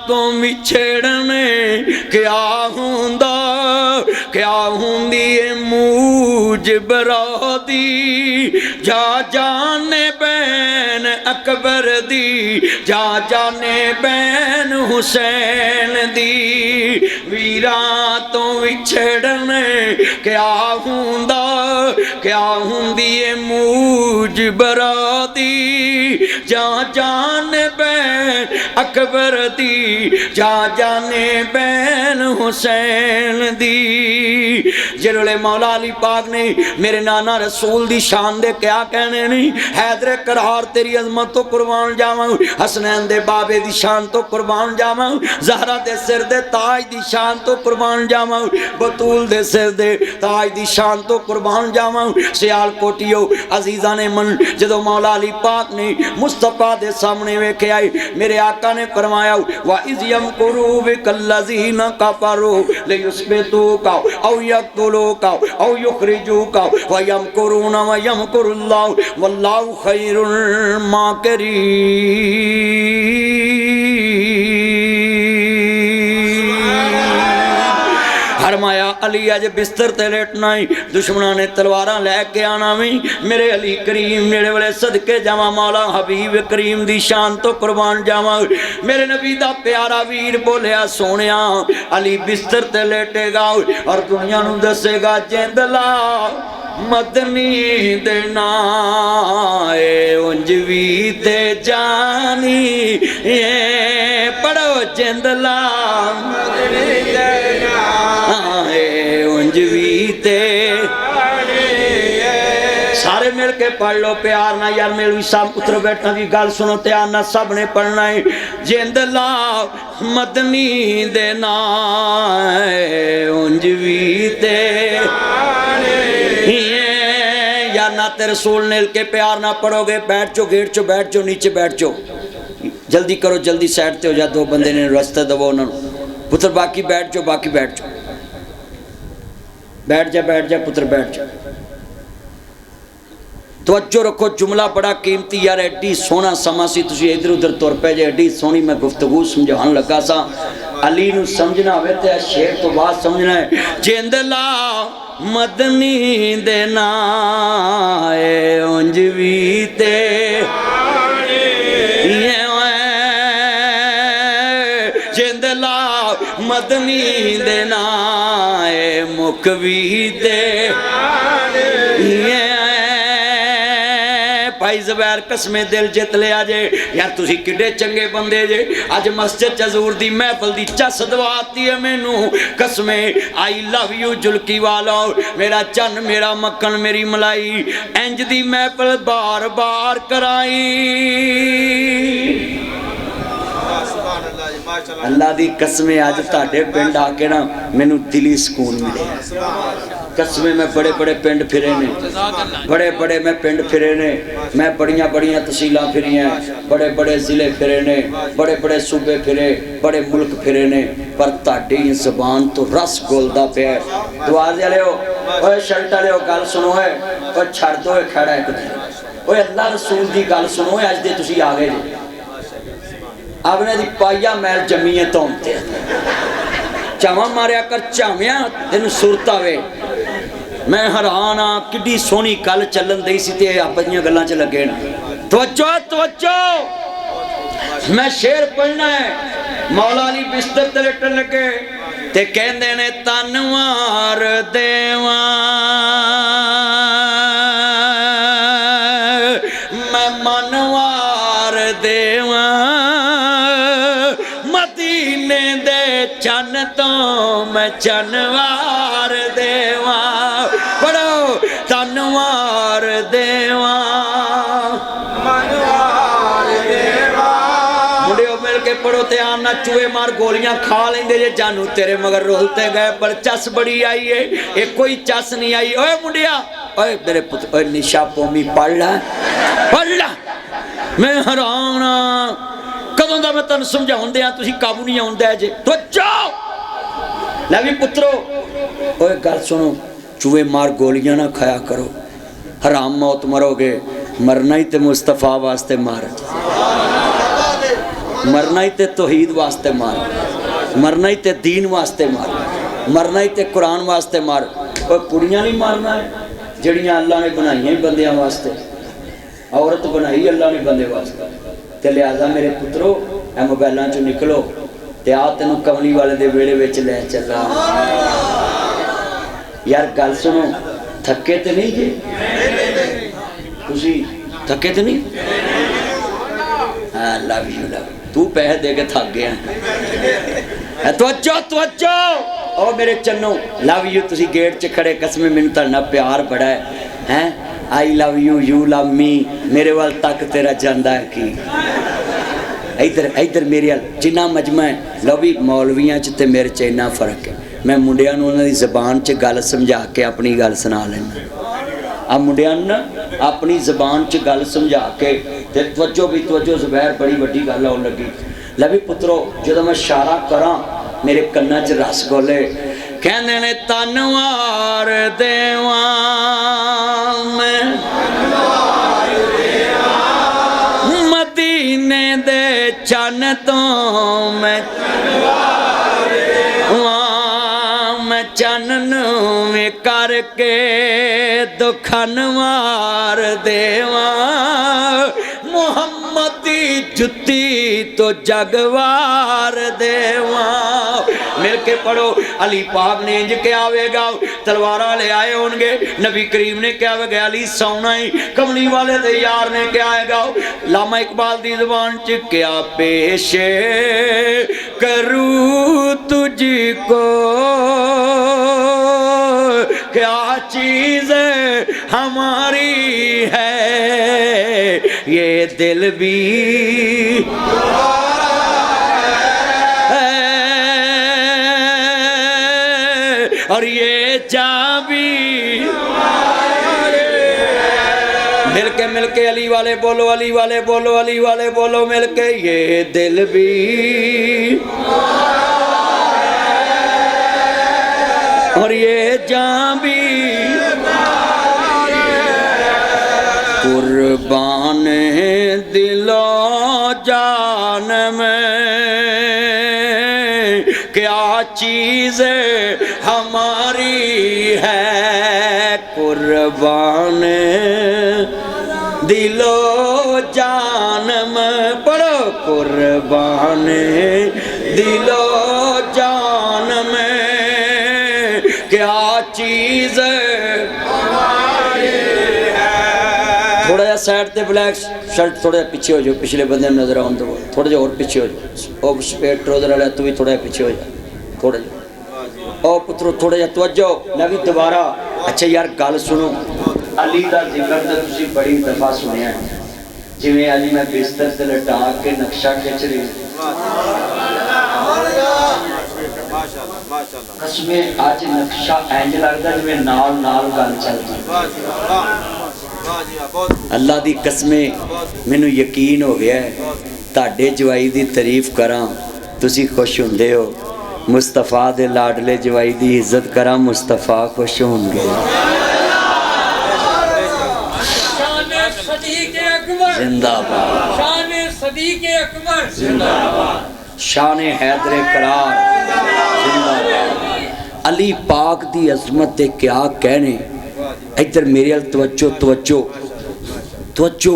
तो विछड़ने क्या हुंदा क्या हुंदी मूज बरादी जा जाने बैन अकबर दी जा जाने बैन हुसैन दी वीरा तो विछड़ने क्या हुंदा क्या हुंदी मूज बरादी जा जाने बैन अकबर दी जा जाने बैन हुसैन दी जिहड़े मौला अली पाक ने मेरे नाना रसूल दी शान दे क्या कहने नहीं हैदर करार तेरी अजमत तो कुर्बान जावां हसनैन दे बाबे दी शान तो कुर्बान जावां ज़हरा दे सिर दे ताज दी शान तो कुर्बान जावां बतूल दे सिर दे ताज दी शान तो कुर्बान जावां सियालकोटियो अजीज़ा ने मन जदों मौला अली पाक ने मुस्तफा दे सामने वेखे आए मेरे आका ने फरमाया वा इज़ यमकुरू बिकल्लज़ीना कफरू लियुस्बितूका औ यक़्तुलूका औ युख़रिजूका व यमकुरूना व यमकुरुल्लाहु वल्लाहु खैरुल माकिरीन फरमाया अली अज बिस्तर ते लेटना ही दुश्मना ने तलवारां लैके आना भी मेरे अली करीम मेरे वाले सदके जावा मौला हबीब करीम दी शान तो कुर्बान जावा मेरे नबी दा प्यारा वीर बोलिया सोनिया अली बिस्तर ते लेटेगा और दुनिया नू दसेगा जिंदला मदनी दे नाए उंज वी ते जानी ये पढ़ो जिंदला मदनी दे नाए उंज वी ते सारे मिल के पढ़ लो प्यार ना यार मेरी सब पुत्र बैठा की गल सुनो ध्यान ना सब ने पढ़ना है जिंदला मदनी दे नाए उंज वी ते या ना तेरे रसूल ने के प्यार ना पढ़ोगे बैठ जाओ गेट चो बैठ जाओ नीचे बैठ जाओ जल्दी करो जल्दी साइड ते हो जा दो बंदे ने रास्ते दबो उन्होंने पुत्र बाकी बैठ जाओ बैठ जा पुत्र बैठ जा तवज्जो रखो जुमला बड़ा कीमती यार एडी सोहना समा सी तुसी इधर उधर तुर पे जे एडी सोहनी मैं गुफ्तगू समझान लगा सा अली नू समझना होवे ते शेर तो बाद समझना है जिंदला मदनी दे नाए उंज वी ते जिंदला मदनी दे नाए मुख वी ते भाई ज़बैर कसमे दिल जित लिया जे यार तुसी किड्डे चंगे बंदे जे अज मस्जिद हजूर दी महफिल दी चस दवाती है मैनू कसमे आई लव यू जुल्की वाला मेरा चन मेरा मक्खन मेरी मलाई इंज दी महफिल बार बार कराई अल्लाह दी कसमे अज तुहाडे पिंड आके ना मैनू दिली सुकून मिले कसमे मैं बड़े बड़े पिंड फिरे ने बड़े बड़े मैं पिंड फिरे ने मैं बड़ियां बड़ियां तहसीलां फिरियां बड़े बड़े जिले फिरे ने बड़े बड़े सूबे फिरे बड़े मुल्क फिरे ने पर तुहाडी ज़बान तो रस घुलदा पिया दुआ वाले हो ओए शर्ट वाले हो गल सुनो है ओए छड़ दो खड़ा एक ओए अल्लाह रसूल दी गल सुनो अज दे तुसी आ गए जी अपने दी पाइया मैल जमीए तो चावा मारिया कर झाव्या तेन सुरत आवे मैं हैरान हाँ किड्डी सोहनी गल चलन दी सी ते आपस दी गल्लां च लगे न। तवज्जो तवज्जो, मैं शेर पढ़ना है। मौला अली बिस्तर ते लेटन लगे ते कहंदे ने तनवार देवा मैं मनवार देवा मदीने दे चन तो मैं चनवार देवा। पढ़ो तनवार देवा मनवार देवा। मुंडियो मिल के पढ़ो ते आना चूहे मार गोलियां खा लेंदे जे जानू तेरे मगर रोलते गए पर चस बड़ी आई है ये कोई चस नहीं आई। ओए मुंडिया ओए मेरे पुत्र ओए निशा पोमी पढ़ ला मैं हैरान हाँ कदों दा मैं तुहानू समझाउण दियां तुसीं काबू नहीं आउंदा जे। तो जाओ लै भी पुत्रो ओए गल सुनो चूहे मार गोलियां ना खाया करो हराम मौत मरोगे। मरना ही ते मुस्तफा वास्ते मार मरना ही ते तौहीद वास्ते मार मरना ही ते दीन वास्ते मार मरना ही ते कुरान वास्ते मार। ओए कुड़ियां नहीं मारना है जड़ियां अल्लाह ने बनाई बंदियां वास्ते औरत बनाई अल्लाह ने बंदे वास्ते। ते लिहाजा मेरे पुत्रो ए मोबाइलों चो निकलो ते आ तेनों कमली वाले दे वेड़े विच ले चला। यार गल सुनो थके ते नहीं जे तुसी थके ते नहीं? हाँ लव यू तू पैसे दे के थक गया। तवज्जो तवज्जो ओ मेरे चन्नो लव यू तुसी गेट च खड़े कसमें मैनूं तुहाडे नाल प्यार बड़ा है हैं I love you you love me मेरे वाल तक तेरा जांदा है कि इधर इधर मेरे वाल जिन्ना मजमा है लो भी मौलवियां च ते मेरे च इन्ना फर्क है। मैं मुंडियां नूं उन्हां दी ज़बान च गल समझा के अपनी गल सुना लेना। आ मुंडियां नूं ना अपनी ज़बान च गल समझा के ते तवज्जो भी तवज्जो ज़ुबैर बड़ी वड्डी गल आउण लगी। लै भी पुत्रो जदों मैं इशारा करां मेरे कन्नां च रस घोले कहंदे ने तनवार देवा मैं मदीने दे चन तो मैं चन में करके दुखनवार देवा मुहम्मदी जुत्ती तो जगवार देवा। मिल के पढ़ो अली पाक ने इंज क्या आवेगा तलवारा ले आए होंगे नबी करीम ने क्या आवेगा अली सोना ही कमली वाले दे यार ने क्या आएगा लामा इकबाल दी ज़बान च क्या पेश करूँ तुझको क्या चीज़ हमारी है ये दिल भी है और ये जान भी। मिल के अली वाले बोलो अली वाले बोलो अली वाले बोलो मिल के ये दिल भी और ये जान भी कुर्बान दिलो जान में क्या चीज़ हमारी है कुर्बान दिलो जान में पढ़ो कुर्बान दिलो जान में क्या चीज़ थोड़ा जा साइड ते ब्लैक शर्ट थोड़ा पीछे हो जाओ पिछले बंदे नजर आने दो थोड़ा जा और पीछे हो जाओ ओ स्पेट ट्राउजर वाला तू भी थोड़ा पीछे हो जा थोड़ा जा ओ पुत्रो थोड़ा जा तवज्जो मैं भी दोबारा। अच्छा यार गल सुनो अली का जिक्र तो तुसी बड़ी दफा सुनिया जिवें अली मैं बिस्तर से लटा के नक्शा खिंच रही कसमें आज नक्शा इंज लगता जिवें नाल नाल गल चलदी। अल्लाह दी कसमें मैनू यकीन हो गया है ताडे जवाई दी तारीफ करा तुसी खुश हुंदे हो मुस्तफा दे लाडले जवाई दी इज्जत करा मुस्तफा खुश होंगे। जिंदाबाद जिंदाबाद शान हैदर करार जिंदाबाद। अली पाक दी अजमत ते क्या कहने इधर मेरे अल तवज्जो तवज्जो तवज्जो।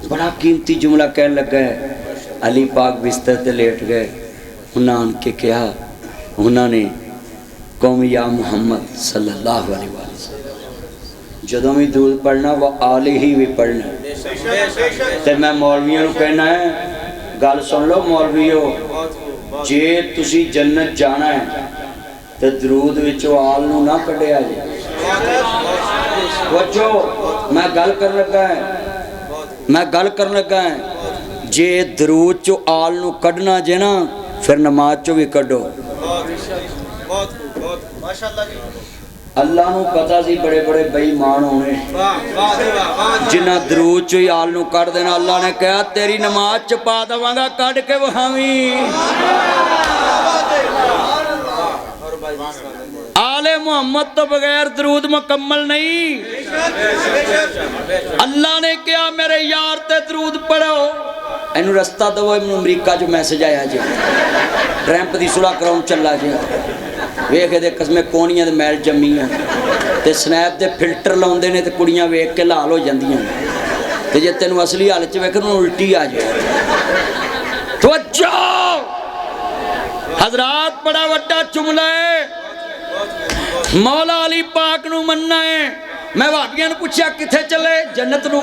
बड़ा कीमती जुमला कह लगा है। अली पाक बिस्तर ते लेट गए। उन्हें आन के कहा, उन्होंने कौम या मुहम्मद सल्लल्लाहु अलैहि वसल्लम जदों भी दूध पढ़ना वह आले ही भी पढ़ना। तो मैं मौलवियों को कहना है, गल सुन लो मौलवियो, जे तुसी जन्नत जाना है तो दरूद विचों आल नूं ना कढ़िया जे। बच्चो मैं गल कर लगा है, मैं गल कर लगा है, जे दरूद चो आल नूं कढ़ना जे ना फिर नमाज चो भी कढ़ो। अल्लाह नूं पता सी बड़े बड़े बेईमान होने जिन्हां दरूद चो ही आल नूं कढ़ देना। अल्लाह ने कहा तेरी नमाज च पा देवांगा कढ़ के वहावी। आले मुहम्मद तो बगैर दरूद मुकम्मल नहीं। अल्लाह ने कहा मेरे यार ते दरूद पढ़ो। इनू रस्ता दो, अमरीका जो मैसेज आया जी, ट्रैंप की सुलह कराउन चला जी। वेख दे कसमें कोहनियां दे मैल जम्मियां ते स्नैप दे फिल्टर लाउंदे ने ते कुड़ियां वेख के लाल हो जांदियां ते जे तेनू असली हालत च वेख उल्टी आ जाए। तो हजरात बड़ा वड्डा जुमला है। मौला अली पाक नू मनना है। मैं भाबियां नू पूछया किथे चले, जन्नत नू।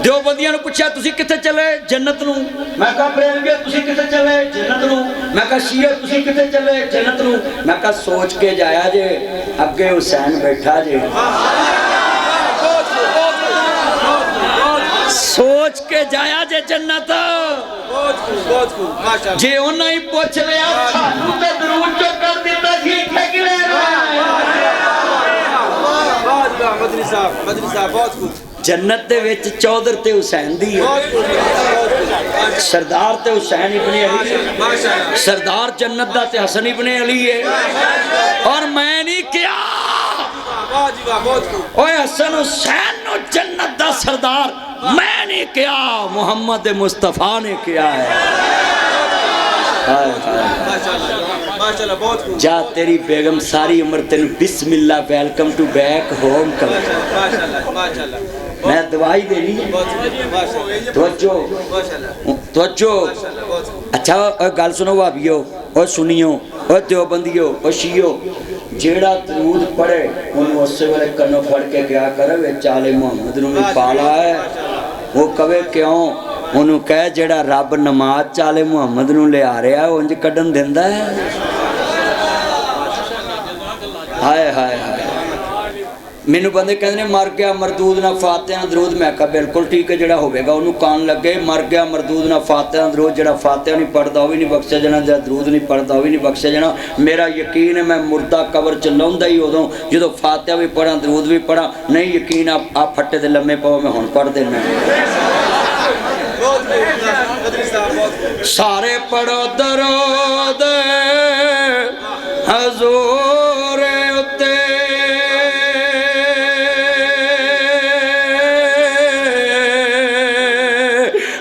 देवबंदियां नू पूछया तुसी किथे चले, जन्नत नू। मैं कहा प्रेमियो तुसी किथे चले, जन्नत नू। मैं कहा शिया तुसी किथे चले, जन्नत नू। मैं कहा सोच के जाया जे, अगे हुसैन बैठा जे। सोच के जाया जे जन्नत। जे उन्हें ही पूछ लिया सानू ते दरूद चो कर दिता सी इत्थे किले जन्नत दे विच चौधर ते हुसैन दी है। सरदार ते हुसैन इब्ने अली है। सरदार जन्नत दा ते हसन इब्ने अली है। और मैं नहीं किया ओए हसन हुसैन नु जन्नत दा सरदार मैं नहीं किया, मोहम्मद मुस्तफा ने किया है। जा तेरी बेगम सारी उम्र तेन बिस्मिल्लाह वेलकम टू बैक होम कर। मैं दवाई देनी तवज्जो। अच्छा गल सुनो भाभियो और सुनियो और देवबंदियो और शियो, जेड़ा दरूद पढ़े उन्होंने उस वेले कन्नों फड़ के क्या करे विच आले मुहम्मद नूं भी पाला है। वो कवे क्यों, उन्होंने कह जेड़ा रब नमाज चाले मुहम्मद नूं लिया रहा है उंज कढ़न दिंदा है। हाय हाय हाय मैनू बंदे कहते हैं मर गया मरदूद ना फातिहा दरूद। मैं कहा बिल्कुल ठीक है, जोड़ा होगा उन्होंने कान लगे। मर गया मरदूद ना फातिहा दरूद, जोड़ा फातिहा नहीं पढ़ता वह भी नहीं बख्शा जाना, जो दरूद नहीं पढ़ता वह भी नहीं बख्शा जाना। मेरा यकीन है मैं मुर्दा कबर च लाउंदा ही उदों जो फातिहा भी पढ़ा दरूद भी पढ़ा। नहीं यकीन आप फट्टे ते लम्मे पाओ, मैं हुण पढ़ देना। सारे पढ़ो दरूद हजूर उत्ते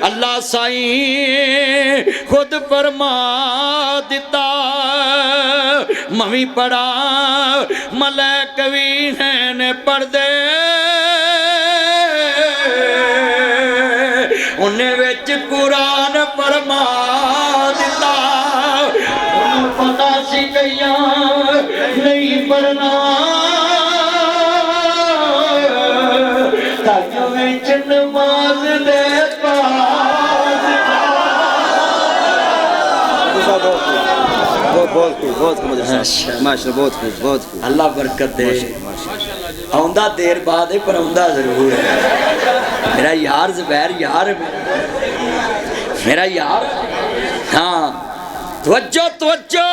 अल्लाह साईं खुद फरमा दिता। मवी पढ़ा मलैक भी हैं पढ़दे उन्हें विच कुरान फरमा दिता। पता सी कईया नहीं पढ़ना विच नमाज दे बहुत अल्लाह बरकत दे। आउंदा देर बाद है पर आउंदा जरूर है। मेरा यार ज़ुबैर यार मेरा यार। हाँ तवज्जो तवज्जो।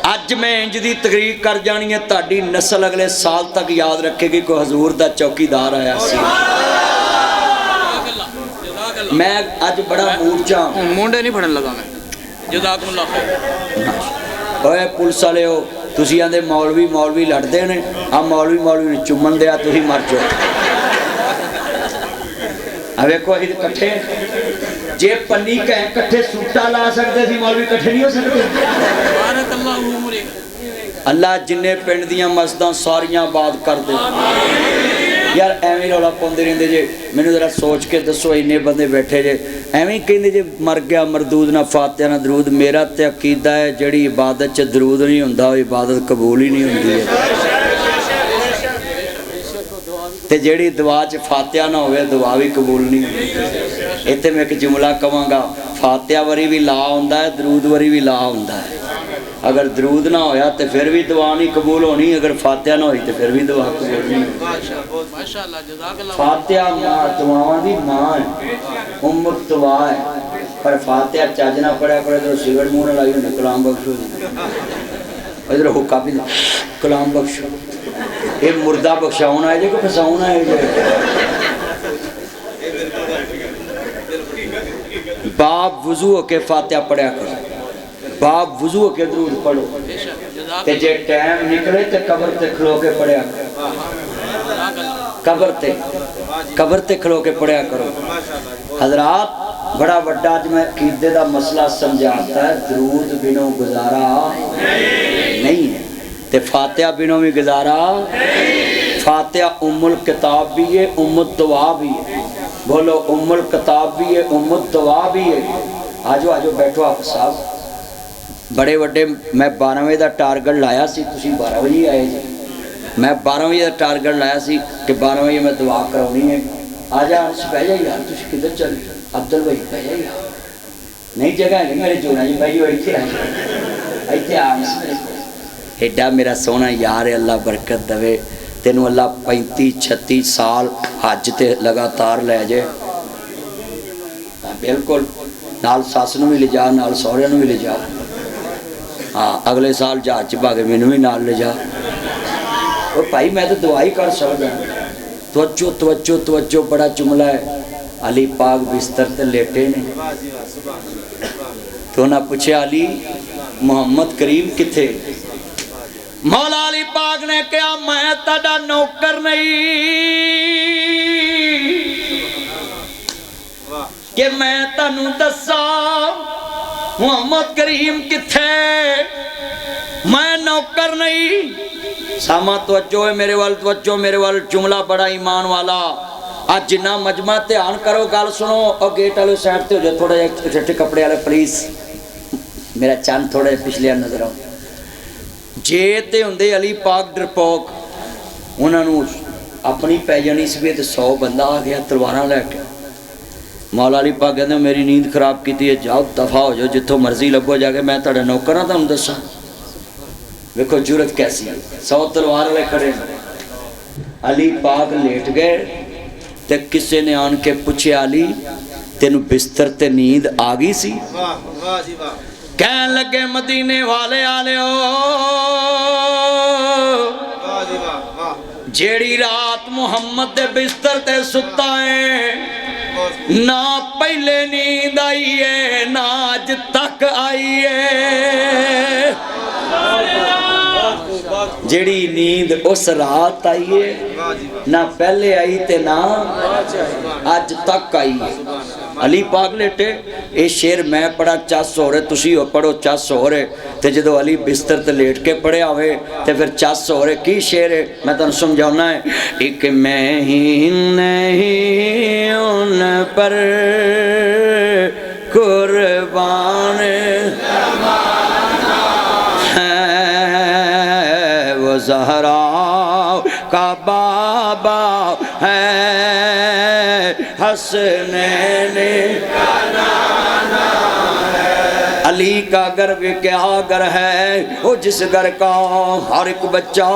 अज मैं इंज दी तकरीर कर जानी है, ताड़ी नस्ल अगले साल तक याद रखेगी कोई हजूर दा चौकीदार आया सी। मैं अज बड़ा मूर्छा मुंडे नहीं फड़न लगा। मैं जज़ाकुमुल्लाह खैर। ओए पुलिस वाले हो तुसी आंदे मौलवी मौलवी लड़ते ने, आ मौलवी मौलवी ने चुमन दिया तुसी मर जाओ। आ वेखो असीं इकट्ठे जे पन्नी कट्ठे सूटा ला सकते सी, मौलवी कट्ठे नहीं हो सकते। अल्लाह जिन्ने पिंड दियां मस्जिदां सारियां आबाद कर दे यार। एवें रौला पाउंदे रहिंदे जे, मैनूं जरा सोच के दसो, इन्ने बंदे बैठे जे एवें कहंदे जे मर गया मरदूद ना फातिहा ना दरूद। मेरा ते अकीदा है जिहड़ी इबादत च दरूद नहीं हुंदा वो इबादत कबूल ही नहीं हुंदी है, ते जिहड़ी दुआ च फातिहा ना होवे दुआ भी कबूल नहीं हुंदी। इत्थे मैं एक जुमला कहांगा, फातिहा वरी भी ला हुंदा है, दरूद वरी भी ला हुंदा है। अगर दरूद ना होया तो फिर भी दुआ नहीं कबूल होनी, अगर फातिहा ना होई तो फिर भी दुआ कबूल नहीं। फातिहा दुआवां दी मां है, उम्मुत दुआ है। पर फातिहा चज ना पढ़िया करे तो सिगरेट मुंह न लाई होनी कलाम बख्शो दी, इधर हुक्का भी कलाम बख्शो। ये मुर्दा बख्शाउन आए जे कि फसाउन आए जे? बाप वुजू होके फातिहा पढ़िया करो, बाप वुजू होके दरूद पढ़ो, ते जे टाइम निकले ते कबर ते खलो के पढ़िया करो, कबर ते खलो के पढ़िया करो। हजरात बड़ा वड्डा अज मैं अकीदे दा मसला समझाता है, दरूद बिनो गुजारा नहीं है, ते फातिहा बिनो भी गुजारा। फातिहा उम्मुल किताब भी है, उम्मुत दुआ भी है। बोलो उम्मुल किताब भी है, उम्मुत दुआ भी है। आजो आजो बैठो आप साहब। बड़े वड्डे मैं 12 बजे का टारगेट लाया सी, तुसी 12 बजे आए जी। मैं 12 बजे का टारगेट लाया सी कि 12 बजे मैं दुआ करानी है। आ जा बह जा यार, तुसी किधर चल? अब्दुल भाई बह जा यार, नहीं जगह है मेरे जोड़ा जी, भाई इतने आ एडा मेरा सोहना यार है, अल्लाह बरकत दवे तेनू, अल्लाह 35-36 साल हज ते लगातार लै जाए। बिल्कुल नाल सस नूं भी ले जा, नाल सहुरे नूं भी ले जा। हाँ अगले साल जहाज च भागे मैनू भी नाल ले जा। और भाई मैं तो दुआ ही कर सकदा। तवज्जो तवज्जो तवज्जो, बड़ा जुमला है। अली पाक बिस्तर ते लेटे ने, तो उन्हें पूछा अली मुहम्मद करीम किथे? मौला अली पाक ने कहा मैं ताड़ा नौकर नहीं कि मैं तैनू दसा मुहम्मद करीम किथे, मैं नौकर नहीं। सामा तवज्जो है मेरे वाल, तवज्जो मेरे वाल। जुमला बड़ा ईमान वाला। आज जिन्ना मजमा ध्यान करो, गल सुनो। और गेट वाले साइड ते हो जाओ, थोड़ा जिहा चिट्टे कपड़े वाले प्लीज, मेरा चंद थोड़ा जिहा पिछले नजर आओ। जे ते हुंदे अली पाक डरपोक, उन्होंने अपनी पै जानी सी, 100 बंदा आ गया तलवारां लैके। मौला अली पाक कहते मेरी नींद खराब की है, जाओ दफा हो जाओ, जितों मर्जी लगो जाके, मैं तुहाडा नौकर हाँ, तुहानूं दसां। देखो जुरत कैसी है, 100 तलवार वाले खड़े। अली पाक लेट गए ते किसी ने आन के पूछे अली तेनू बिस्तर ते नींद आ गई सी? कहन लगे मदीने वाले आलियो, जेड़ी रात मुहम्मद दे बिस्तर ते सुता है, ना पहले नींद आई है ना अज तक आई है। जेड़ी नींद उस रात आई है, ना पहले आई ते ना अज तक आई है। अली पाक लेटे, ये शेर मैं पढ़ा चस हो रहे, तुसी हो पढ़ो चस हो रहे। तो जो अली बिस्तर ते लेट के पढ़िया हो तो फिर चस हो रहे। की शेर है मैं तुहानूं समझाना है। एक मैं ही नहीं उन पर कुर्बान है, वो ज़हरा का बाबा है, हसनैन का नाना है। अली का गर्व क्या घर है, वो जिस घर का हर एक बच्चा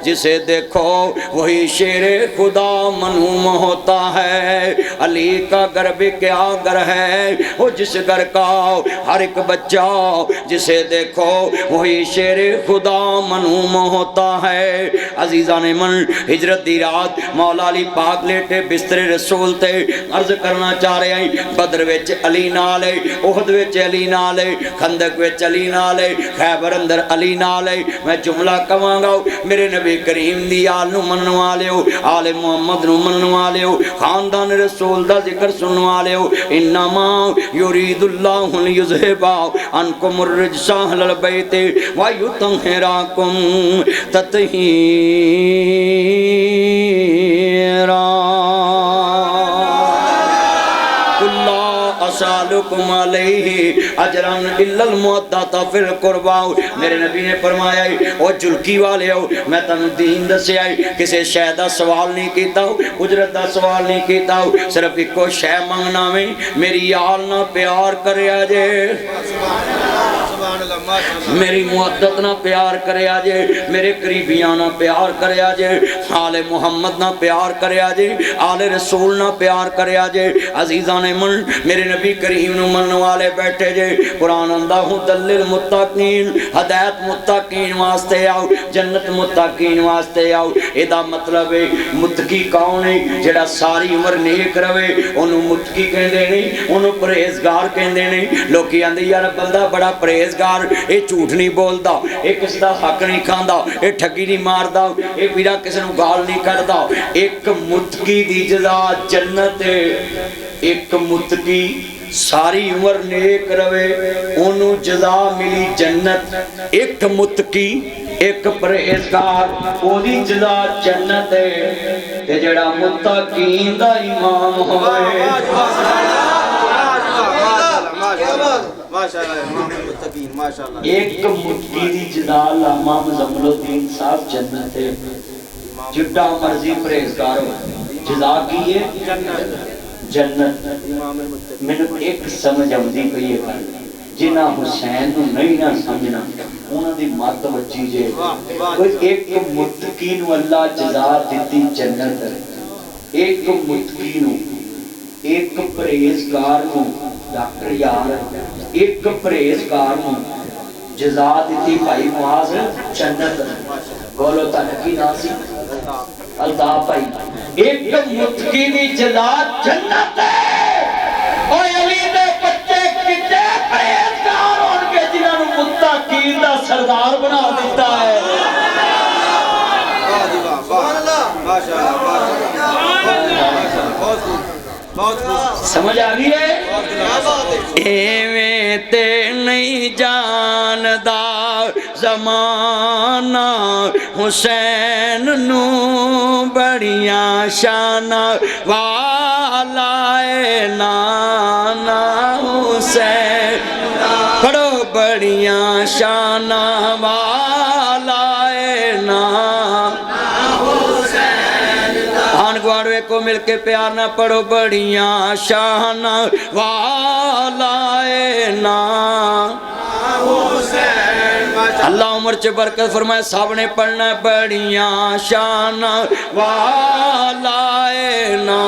जिसे देखो वही शेर खुदा मनूम होता है। अली का गर्व क्या घर है, वो जिस घर का हर एक बच्चा जिसे देखो वही शेर खुदा मनूम होता है। अजीज़ा ने मन हिजरत दी रात मौला अली पाक लेटे बिस्तरे रसूल ते अर्ज करना चाह रहे हैं। बदर विच अली नाल है, उहद विच अली नाल है, खंदक विच अली नाल है, खैबर अंदर अली नाल है। मैं जुमला कवांगा मेरे नबी करीम दी आल नूं मनण वालिओ, आले मुहम्मद नूं मनण वालिओ, खानदान रसूल दा जिक्र सुनण वालिओ। इन्नमा युरीदुल्लाहु लियुज़हिबा अनकुमुर रिज्सा अहलल बैत व युतहिराकुम तत्हीरा। असअलुकुम अलैहि अजरन इल्लल मुअद्दता फिल कुर्बा। मेरे नबी ने फरमाया ओ जुल्की वाले हो, मैं तन्नू दीन दस्या किसी शै दा सवाल नहीं कीता, उजरत दा सवाल नहीं कीता, सिर्फ इको शै मंगना वे मेरी आल ना प्यार करया जे, मेरी मुहद्दत ना प्यार करया जे, मेरे करीबियां ना प्यार करया जे, आले मुहम्मद ना प्यार करया जे, आले रसूल ना प्यार करया जे। अजीज़ान ने मन मेरे नबी करीम नूं मनण वाले बैठे जे। कुरान आंदा हुदल्लिल मुत्तकीन, हदायत मुत्तकीन वास्ते आओ, जन्नत मुत्तकीन वास्ते आओ। एदा मतलब है मुत्तकी कौन है? जेड़ा सारी उम्र नेक रवे ओनू मुत्तकी कहंदे नहीं, ओनू परहेजगार कहंदे नहीं। लोकी आंदे यार बंदा बड़ा परहेजगार, ये झूठ नहीं बोलदा, ये किसी दा हक नहीं खांदा, ये ठगी नहीं मारदा, ये वीरा किसी नूं गाल नहीं कढदा। एक मुत्तकी दी जज़ा जन्नत है। एक मुत्तकी सारी उम्र नेक रवे ओनू जज़ा मिली जन्नत। एक मुत्तकी एक परहेजगार ओदी जज़ा जन्नत है। ते जेड़ा मुत्तकीन दा इमाम होवे एक मुत्तकी दी जज़ा अल्लामा मुज़म्मिलुद्दीन साहब जन्नत है। जिड्डा मर्जी परहेजगार हो जज़ा की है जन्नत। मैनू एक समझ आउंदी पई है जिन्हां हुसैन नूं नहीं ना समझना उन्हां दी मत वची जे। कोई एक मुत्तकी नूं अल्लाह जज़ा दित्ती जन्नत, एक मुत्तकी नूं एक परहेजगार नूं डॉक्टर यार एक परहेजगार नूं जज़ा दित्ती भाई मुआज़ जन्नत। बोलो तां की ना सी अल्ताफ भाई। एक मुत्तकी दी जज़ा जन्नत है। ओए अली दे बच्चे कितने परहेजगार होणगे जिन्हां नूं मुत्तकीन दा सरदार बना दिता है। वाह जी वाह, सुभान अल्लाह, माशाअल्लाह माशाअल्लाह। समझ आ गई है? एवें ते नहीं जानदा ज़माना हुसैन नू बड़ियां शाना वालाए नाना हुसैन। पढ़ो बड़ियां शाना वालाए नाना हुसैन। आन गुआड़े को मिलके प्यार ना पढ़ो बड़ियां शाना वालाए नाना हुसैन। अल्लाह उम्र च बरकत फरमाए। सब ने पढ़ना बड़ियां शान वालाए ना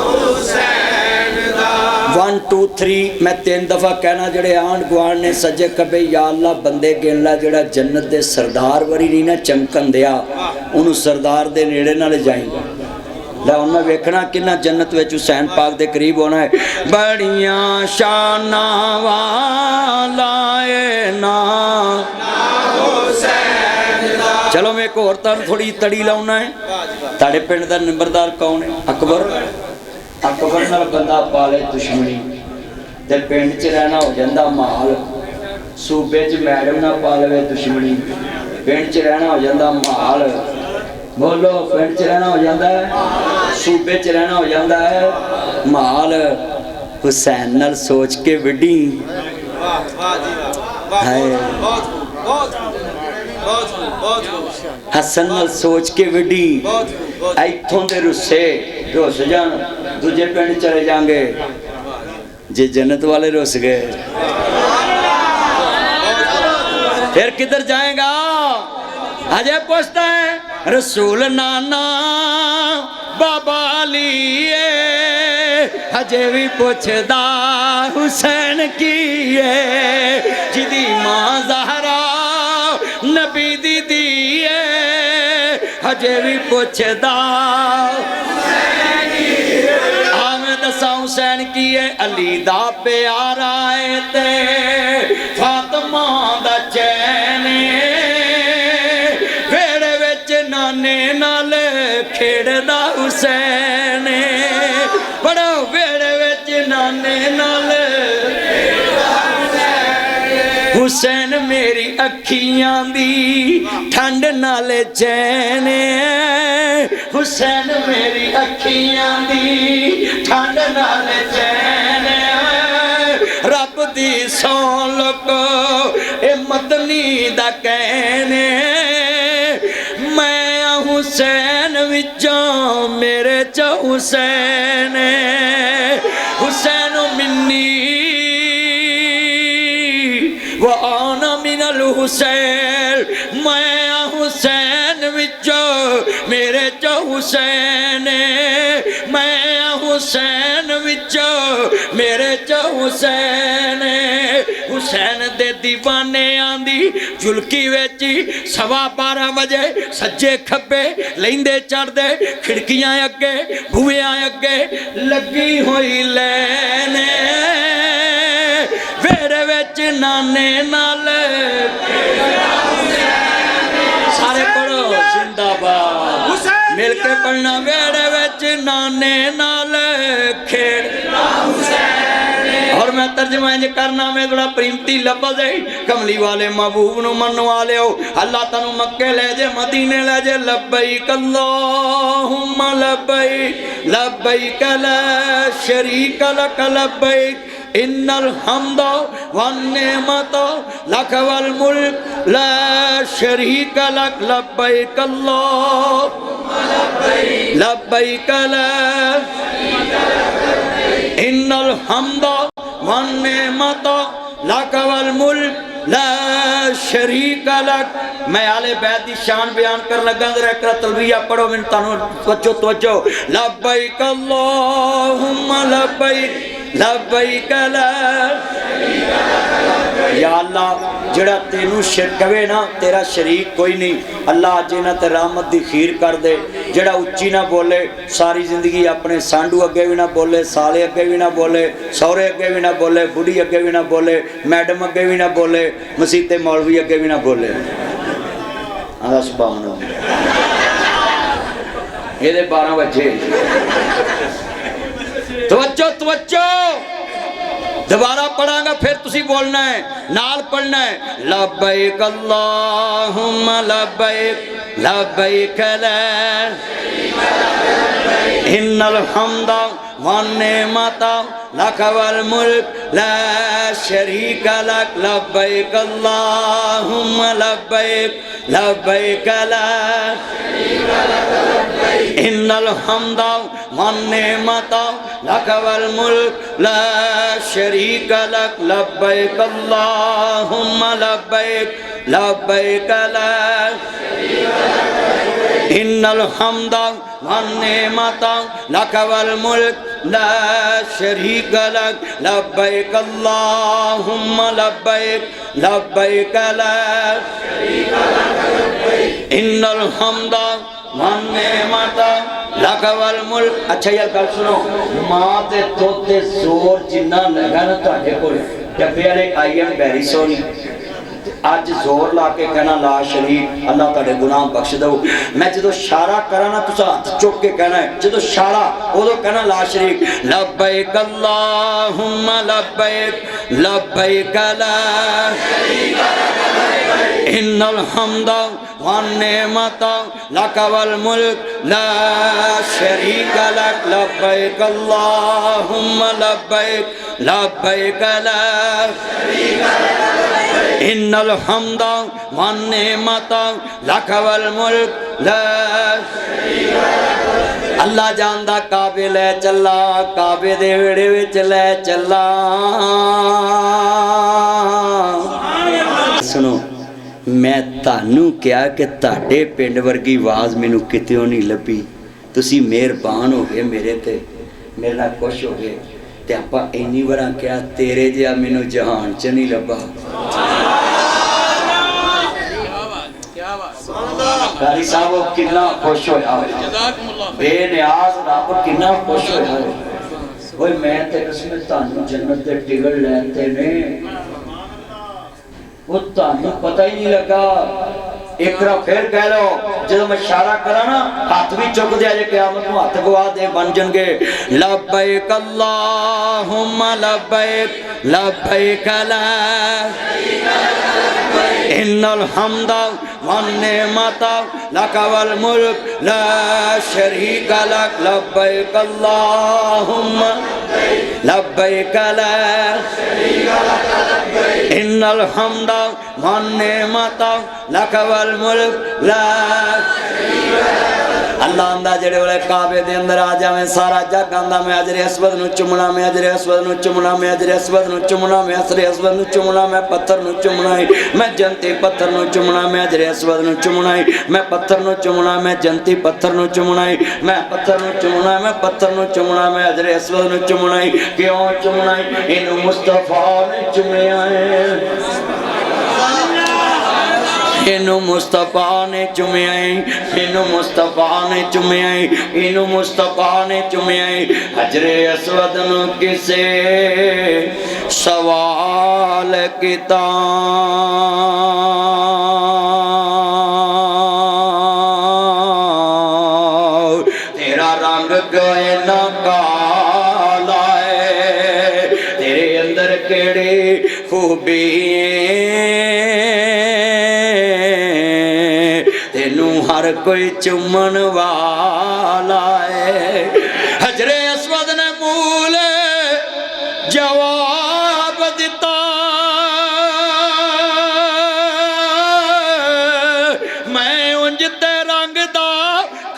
हुसैन दा। 1 2 3 मैं 3 दफा कहना जेड़े आंढ गुआढ़ ने सज्जे खब्बे या अल्लाह बंदे गिन ला जेड़ा जन्नत दे सरदार वरी नहीं ना चमकन दिया उन्होंने सरदार दे नेड़े ना ले जाएंगे। उन्हें वेखना किन्ना जन्नत विच हुसैन पाक दे करीब होना है। बड़ियां शाना वालाए ना हुसैन दा। चलो मैं एक होर तां थोड़ी तड़ी लाउना है। ताड़े पिंड दा नंबरदार कौन है? अकबर। अकबर नाल बंदा पाले दुश्मनी ते पिंड च रहना हो जांदा माल। सूबे च मैडम ना पाले दुश्मनी पिंड च रहना हो जांदा माल। बोलो पिंड च रहना हो जाता है, सूबे च रहना हो जाता है माल। हुसैन नाल सोच के विडी हसन नाल सोच के विडी इथों दे रुस्से रुस जान दूजे पिंड चले जाएंगे। जे जन्नत वाले रुस गए फिर किधर जाएगा? अजय पूछता है रसूल नाना बाबा लिए अजय भी पूछदा हुसैन की है जिदी मां ज़हरा नबी दी दी है अजय भी पूछदा। मैं दसा हुसैन की है अली दा प्यारा है ते फातिमा दा चैन वेड़े विच नाने नाल खेड़दा हुसैन बड़ा वेड़े विच नाने नाल हुसैन मेरी अखियां दी ठंड नाल चैन हुसैन मेरी अखियां दी ठंड नाल चैन रब दी सौं लोको ए मदनी दा कहने मैं हुसैन विचों मेरे च हुसैन हुसैन मिन्नी वो आना मिनल हुसैन मैं हुसैन विचो मेरे चो हुसैन मैं हुसैन विचो मेरे चो हुसैन हुसैन दे दीवाने आंदी झुलकी वेची 12:15 बजे सज्जे खब्बे लेंदे चढ़दे खिड़कियां अगे बूहियां अगे लगी हुई लैन वेड़े विच नाने नाल सारे पढ़ो जिंदाबाद मिल के पढ़ना वेड़े विच नाने नाल खेड़ और मैं तर्जमा इंज करना में थोड़ा प्रीमती लफ्ज़ है कमली वाले महबूब नूं मन वाले हो अल्लाह तनु मक्के ले जे मदीने ले जे लब्बैक अल्लाहुम्मा लब्बैक लब्बैक ला शरीक लक लब्बैक इन्नल हम्द वन नेमत लक वल मुल्क ला शरीक लक लब्बैक अल्लाहुम्मा लब्बैक लब्बैक ला इन्नल हम्द वन नेमत लक वल मुल्क ला शरीक लक मैं आले बैत दी शान बयान कर लगा जरा एक तलबिया पढ़ो मैं तानू तवज्जो लब्बैक अल्लाहुम्मा लब्बैक लब्बैक ला या अल्लाह जेड़ा तेनू कवे ना तेरा शरीक कोई नहीं अल्लाह अज इन्हां ते रहमत दी खीर कर दे जेड़ा उच्ची ना बोले सारी जिंदगी अपने सांडू अगे भी ना बोले साले अगे भी ना बोले सौरे अगे भी ना बोले बुढ़ी अगे भी ना बोले मैडम अगे भी ना बोले मसीते मौलवी अगे भी ना बोले आदा सुभान अल्लाह ये 12 बजे तवज्जो तवज्जो दोबारा पढ़ांगा फिर तुसी बोलना है नाल पढ़ना है लब्बैक अल्लाहुम्मा लब्बैक लब्बैक ला इन्नल हम्द वन नेमत लक वल मुल्क ला शरीक लक लब्बैक अल्लाहुम्मा लब्बैक लब्बैक ला इन्नल हम्द वन नेमत लक वल मुल्क ला शरीक लक लब्बैक अल्लाहुम्मा लब्बैक लब्बैक ला इन्नल हम्द वन नेमत लक वल मुल्क ला शरीक लक लब्बैक अल्लाहुम्मा लब्बैक लब्बैक ला इन्नल हम्द वन नेमत लक वल मुल्क अच्छा यार गल सुनो मां ते तोते जोर जिन्ना लगा ना तुहाडे कोल डब्बे वाले आईएम बैरी सोनी अज जोर ला के कहना ला शरीफ अल्लाह तुहाडे गुनाह बख्श दो मैं जो इशारा करा ना तुसा हाथ चुक के कहना है जो इशारा उदो कहना ला शरीफ लब्बैक अल्लाहुम्मा लब्बैक लब्बैक ला शरीक लक इन्नल हम्द वन नेमत लक वल मुल्क ला शरीक लक लब्बैक अल्लाहुम्मा लब्बैक लब्बैक ला शरीक लक इन्नल हम्द वन नेमत लक वल मुल्क ला शरीक लक अल्लाह जानदा काबे ले चला काबे दे वेड़े विच ले चला सुनो मैं तानू क्या कि ताडे पिंड वर्गी आवाज़ मैनू कित्यों नहीं लभी तुसी मेहरबान हो गए मेरे ते मेरे नाल खुश हो गए ते आपां इन्नी वारा क्या तेरे जिहा मैनू जहान च नहीं लभा कारी साहब कितना खुश होया बेनियाज रब कितना खुश होया ओए मैं ते कसम तानू जन्नत दे टिकट लैंदे ने वो तानू पता ही नहीं लगा। एक बार फिर कह लो जो मैं इशारा करा ना हाथ भी चुक दिया जे क़यामत में हाथ गवा दे बन जाएंगे। लब्बैक अल्लाहुम्मा लब्बैक लब्बैक ला इन्नल हम्दा वन निअमता लक वल मुल्क ला शरीका लक लब्बैक अल्लाहुम्मा लब्बैक ला इन्नल हम्दा वन निअमता लक वल मुल्क ला अल्लाह आंदा जेड़े वाले काबे दे अंदर आ जावे सारा जग आंदा मैं अजरे अस्वद नु चुमना मैं अजरे अस्वद नु चुमना मैं अजरे अस्वद नु चुमना मैं अजरे अस्वद नु चुमना मैं पत्थर नु चुमना मैं जनती पत्थर नु चुमना मैं अजरे अस्वद नु चुमना मैं पत्थर नु चुमना मैं जनती पत्थर नु चुमना मैं पत्थर नु चुमना मैं पत्थर नु चुमना मैं अजरे अस्वद नु चुमना क्यों चुमना इनु मुस्तफा ने चुमया है इनु मुस्तफा ने चुमया इनु मुस्तफा ने चुमया इनु मुस्तफा ने चुमया हजरे अस्वद नु किसे सवाल किता तेरा रंग गए ना काला है तेरे अंदर केड़े खूबी हर कोई चुमन वाला है। हजरे अस्वद ने मूल जवाब दिता मैं उंज ते रंग दा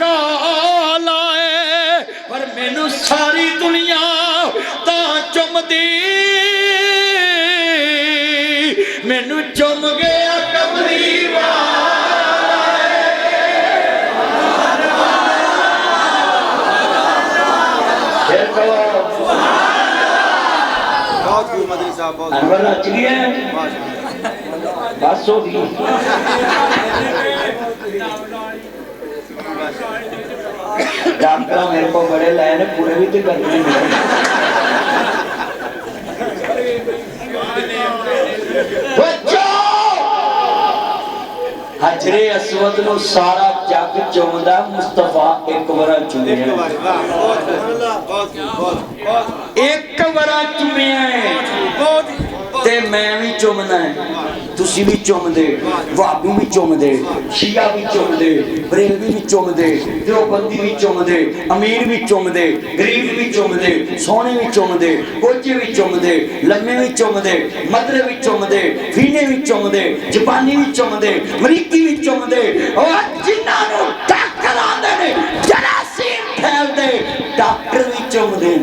काला है पर मैनू सारी दुनिया ता चुमदी मैनू चुम गया कमली अनवर नच गया बस हो गई डॉक्टर मेरे को बड़े लाए पूरे भी तो करने हजरे अस्वद नु सारा जग चुमदा मुस्तफा एक बार चुमिया एक बार चुमिया ते मैं भी चुमना है तुसी भी चुमदे वाबी भी चुमदे शिया भी चुमदे बरेलवी भी चुमदे देवबंदी भी चुमदे अमीर भी चुमदे गरीब भी चुमदे सोने भी चुमदे कोचे भी चुमदे लम्मे भी चुमदे मदरे भी चुमदे फीने भी चुमदे जापानी भी चुमदे अमरीकी भी चुमदे और जिन्हां नूं डॉक्टर आंदे ने जरासीम फैलदे डॉक्टर भी चुमदे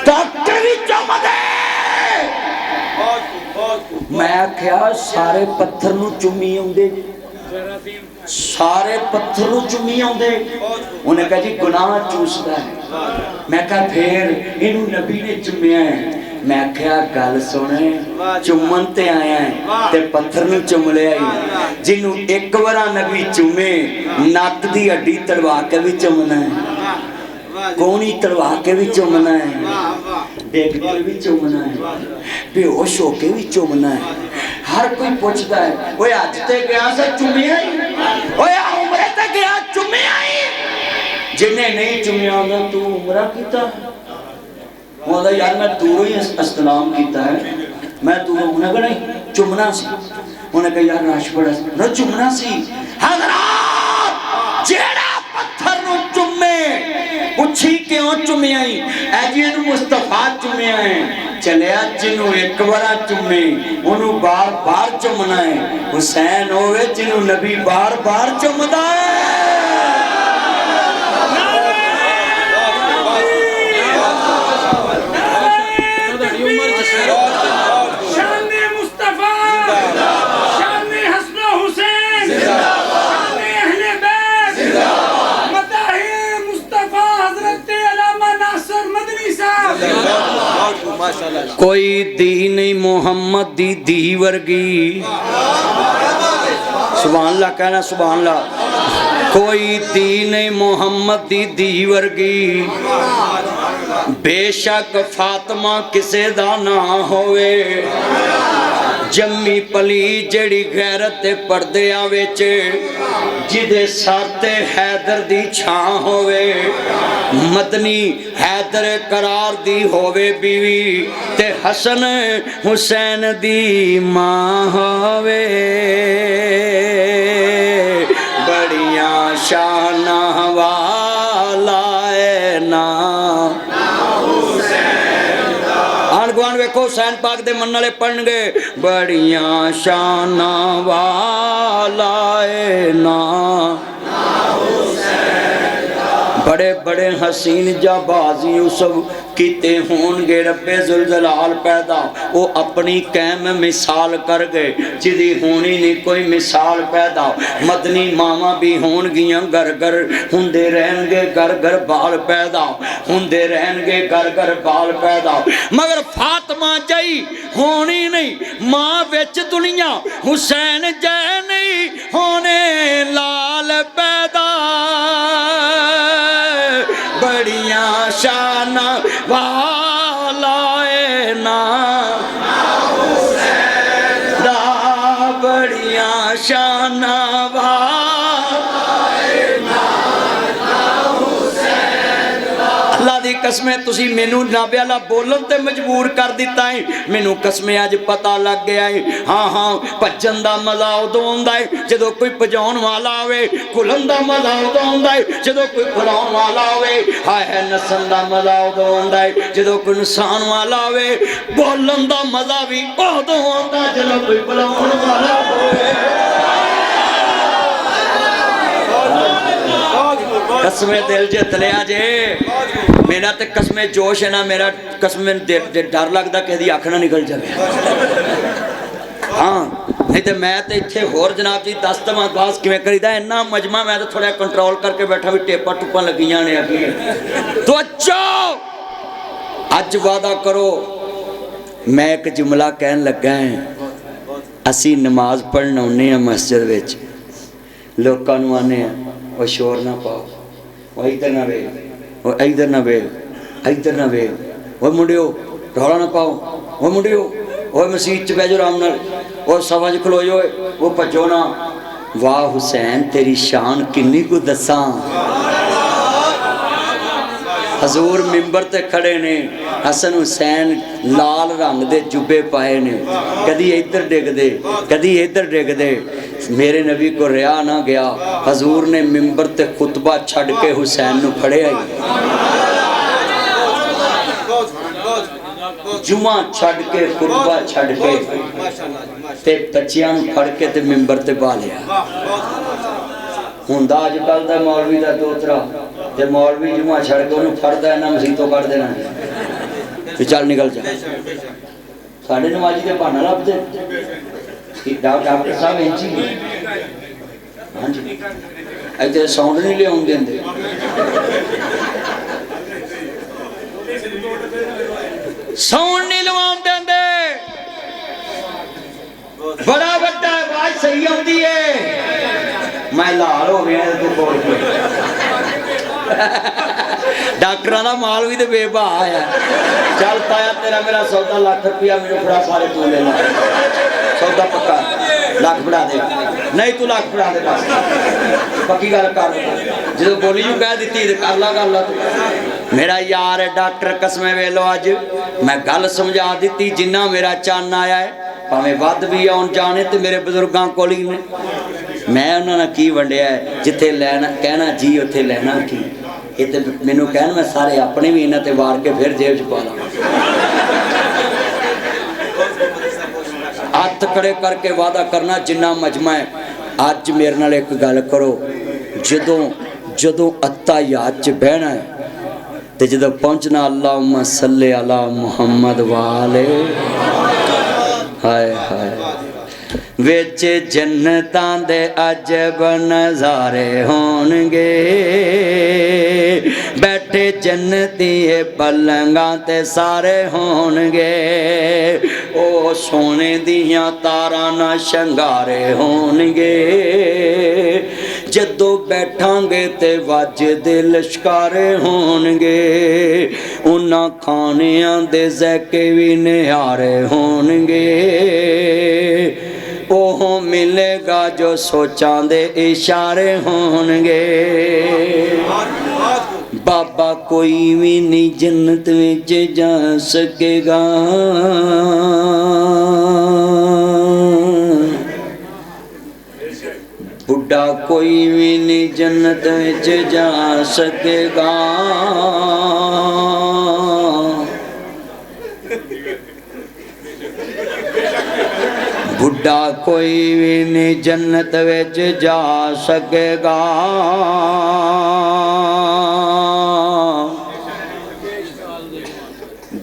डॉक्टर भी चुमदे मैं आख्या सारे पत्थर नूं चुमी आउंदे सारे पत्थर नूं चुमी आउंदे उन्हें कहा जी गुनाह चूसदा है मैं कहा फिर इनू नबी ने चुमिया है मैं आख्या गल सुने चुमन ते आया है ते पत्थर नूं चुम लिया जिन्नू एक बार नबी चुमे नक दी हड्डी तड़वा के भी चुमना है कोनी तड़वा के भी चुमना है देख के भी चुमना है बेहोश होके भी चुमना है हर कोई पूछता है ओए अज ते गया से चुमिया ही ओए उम्रे ते गया चुमिया ही जिन्हें नहीं चुमिया होगा तू उम्रा कीता बोला यार मैं दूरों ही इस्लाम कीता है मैं दूरों उन्हें कहा नहीं चुमना सी उन्हें कहा यार रश बड़ा ना चुमना सी हज़रात जेड़ा पत्थर नु चुमे पुछी क्यों चुमिया ऐ मुस्तफा चुमिया है चलिया जिन्हों एक बार चुमे उन्होंने बार बार चुमना है हुसैन होवे जिन्हों नबी बार बार चुमदा है कोई दी नहीं मोहम्मद दी धी वर्गी सुभान अल्लाह कहना सुभान अल्लाह कोई धी नहीं मुहम्मद दी धी वर्गी, बेशक फातिमा किसे दा ना होवे, जम्मी पली जड़ी गैरत दे पर्दियां विच जिदे सर ते हैदर दी छां होवे, मदनी हैदर करार दी होवे बीवी ते हसन हुसैन दी मां होवे, बड़ियां शाना वाला है ना। आन गुआन वेखो हुसैन पाक दे मन वाले पढ़नगे, बड़ियां शाना वाला है ना, बड़े बड़े हसीन जाबाजी सब किते होणगे रब्बे जुलजलाल पैदा, वो अपनी कैम मिसाल कर गए जिदी होनी नहीं कोई मिसाल पैदा। मदनी मावा भी होणगियां घर घर हुंदे रहणगे, घर घर बाल पैदा हुंदे रहणगे, घर घर बाल पैदा। मगर फातिमा जई होनी नहीं मां विच दुनिया, हुसैन जै नहीं होने लाल पैदा, बड़ियां शाना वाला है ना, दा बड़ियां शाना वाला है ना। अल्लाह दी कसमें तुसी मैनू नाबे वाला बोलन ते मजबूर कर दिता है, मैनू कसमें अज पता लग गया है। हाँ हाँ भजन दा मजा उदों आउंदा है जदों कोई भजाउण वाला होवे, घुलन दा मजा उदों आउंदा है जदों कोई घुलाउण वाला होवे, हाय हाय नसन दा मजा उदों आउंदा है जदों कोई नसान वाला होवे, बोलन दा मजा भी उदों आउंदा जदों कोई बुलाउण वाला होवे। कसमें दिल जित लिया जे, मेरा तो कसमें जोश है ना, मेरा कसमें डर लगता कि अख ना निकल जाए। हाँ नहीं तो मैं तो इतने होर जनाब जी दस दवा दस किवें करीदा, इन्ना मजमा मैं तो थोड़ा कंट्रोल करके बैठा भी टेपा टुपा लगियां ने अगे। तो अच्छा अज वादा करो, मैं एक जुमला कहन लगा है, असी नमाज पढ़न आने मस्जिद विच, लोकां नूं आने वो शोर ना पाओ, वो इधर ना वे, वो इधर ना वे, इधर ना वे, वो मुंडियो रौला ना पाओ, वो मुंडियो वो मसीत च बह जाओ आराम नाल, वो सभा च खलो जाओ, वो भजो ना। वाह हुसैन तेरी शान किन्नी को दसा। हजूर मिंबर ते खड़े ने, हसन हुसैन लाल रंग दे जुब्बे पाए ने, कदी इधर डिगदे कदी इधर डिगदे, मेरे नबी को रिहा ना गया, हजूर ने मिंबर ते खुतबा छड़ के हुसैन नूं फड़िया, जुमा छड़ के खुतबा छड़ के ते बच्चियां नूं फड़ के ते मिंबर ते बा लिया। हुंदा अजकल दा मौलवी दा दोतरा ते मौलवी जुमा छड़ के उन्हें फड़दा है ना मसीतों कढ़ देना, चल निकल जा। साढ़े नमाजी के बहाना लभदे, डॉक्टर साहब इंची हाँ जी इतने साउंड नहीं लिया देंगे, साउंड नहीं लवा देंगे, बड़ा बड़ा आवाज सही आती है। मैं लाल हो गया तू बोल के डॉक्टर का माल भी तो बेबा है। चल पाया तेरा मेरा सौदा लाख रुपया मेरे फड़ा, सारे तू ले ला, सौदा पक्का लाख फड़ा दे, नहीं तू लाख फड़ा दे बस पक्की गल कर। जो बोली यू कह दी तो कर ला गल तू। मेरा यार है डॉक्टर कसमें वेलो अज मैं गल समझा दी, जिन्ना मेरा चन्न आया है भावें वध भी आउण जाने तो मेरे बजुर्गों कोल ही ने, मैं उन्होंने की वंडिया है, जिथे लैना कहना जी उत्थे लैना की। ये तो मैनू कहन मैं सारे अपने भी इन्हां ते वार के फिर जेब च पा ला। हथ खड़े करके वादा करना जिन्ना मजमा है, अज मेरे नाल एक गल करो, जदों जदों अत्ता याद च बहना है तो जदों पहुंचना अल्लाहुम्मा सल्ले अला मुहम्मद वाले, हाय हाय विच जन्नतां दे अजब नज़ारे होणगे, बैठे जन्नती पलंगां ते सारे होणगे, ओ सोने दियां तारां ना शंगारे होणगे, जदों बैठांगे ते वजदे लश्कारे होणगे उन्हां खानियां दे ज़ैके भी निहारे होणगे ओह मिलेगा जो सोचां दे इशारे होणगे बाबा कोई भी नहीं जन्नत विच जा सकेगा बुढ़ा कोई भी नहीं जन्नत विच जा सकेगा बुढ़ा कोई भी नहीं जन्नत विच जा सकेगा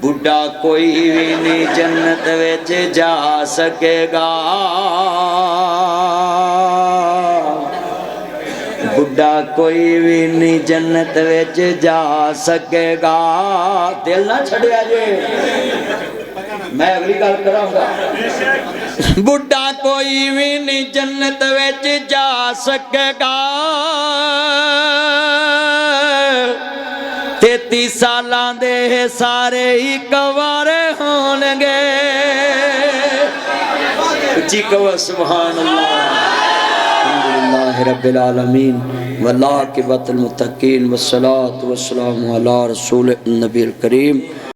बुढ़ा कोई भी नहीं जन्नत विच जा सकेगा बुढ़ा कोई भी नहीं जन्नत विच जा सकेगा दिल ना छड़िया जे मैं अगली गल करांगा बुढ़ा कोई भी नहीं जन्नत विच जा सकेगा 33 सालां दे सारे ही कवारे होणगे जी कहो सुभान अल्लाह अल्हम्दुलिल्लाह रब्बिल आलमीन वल्लाकिबतुल मुत्तकीन वस्सलातु वस्सलामु अला रसूलिन नबील करीम।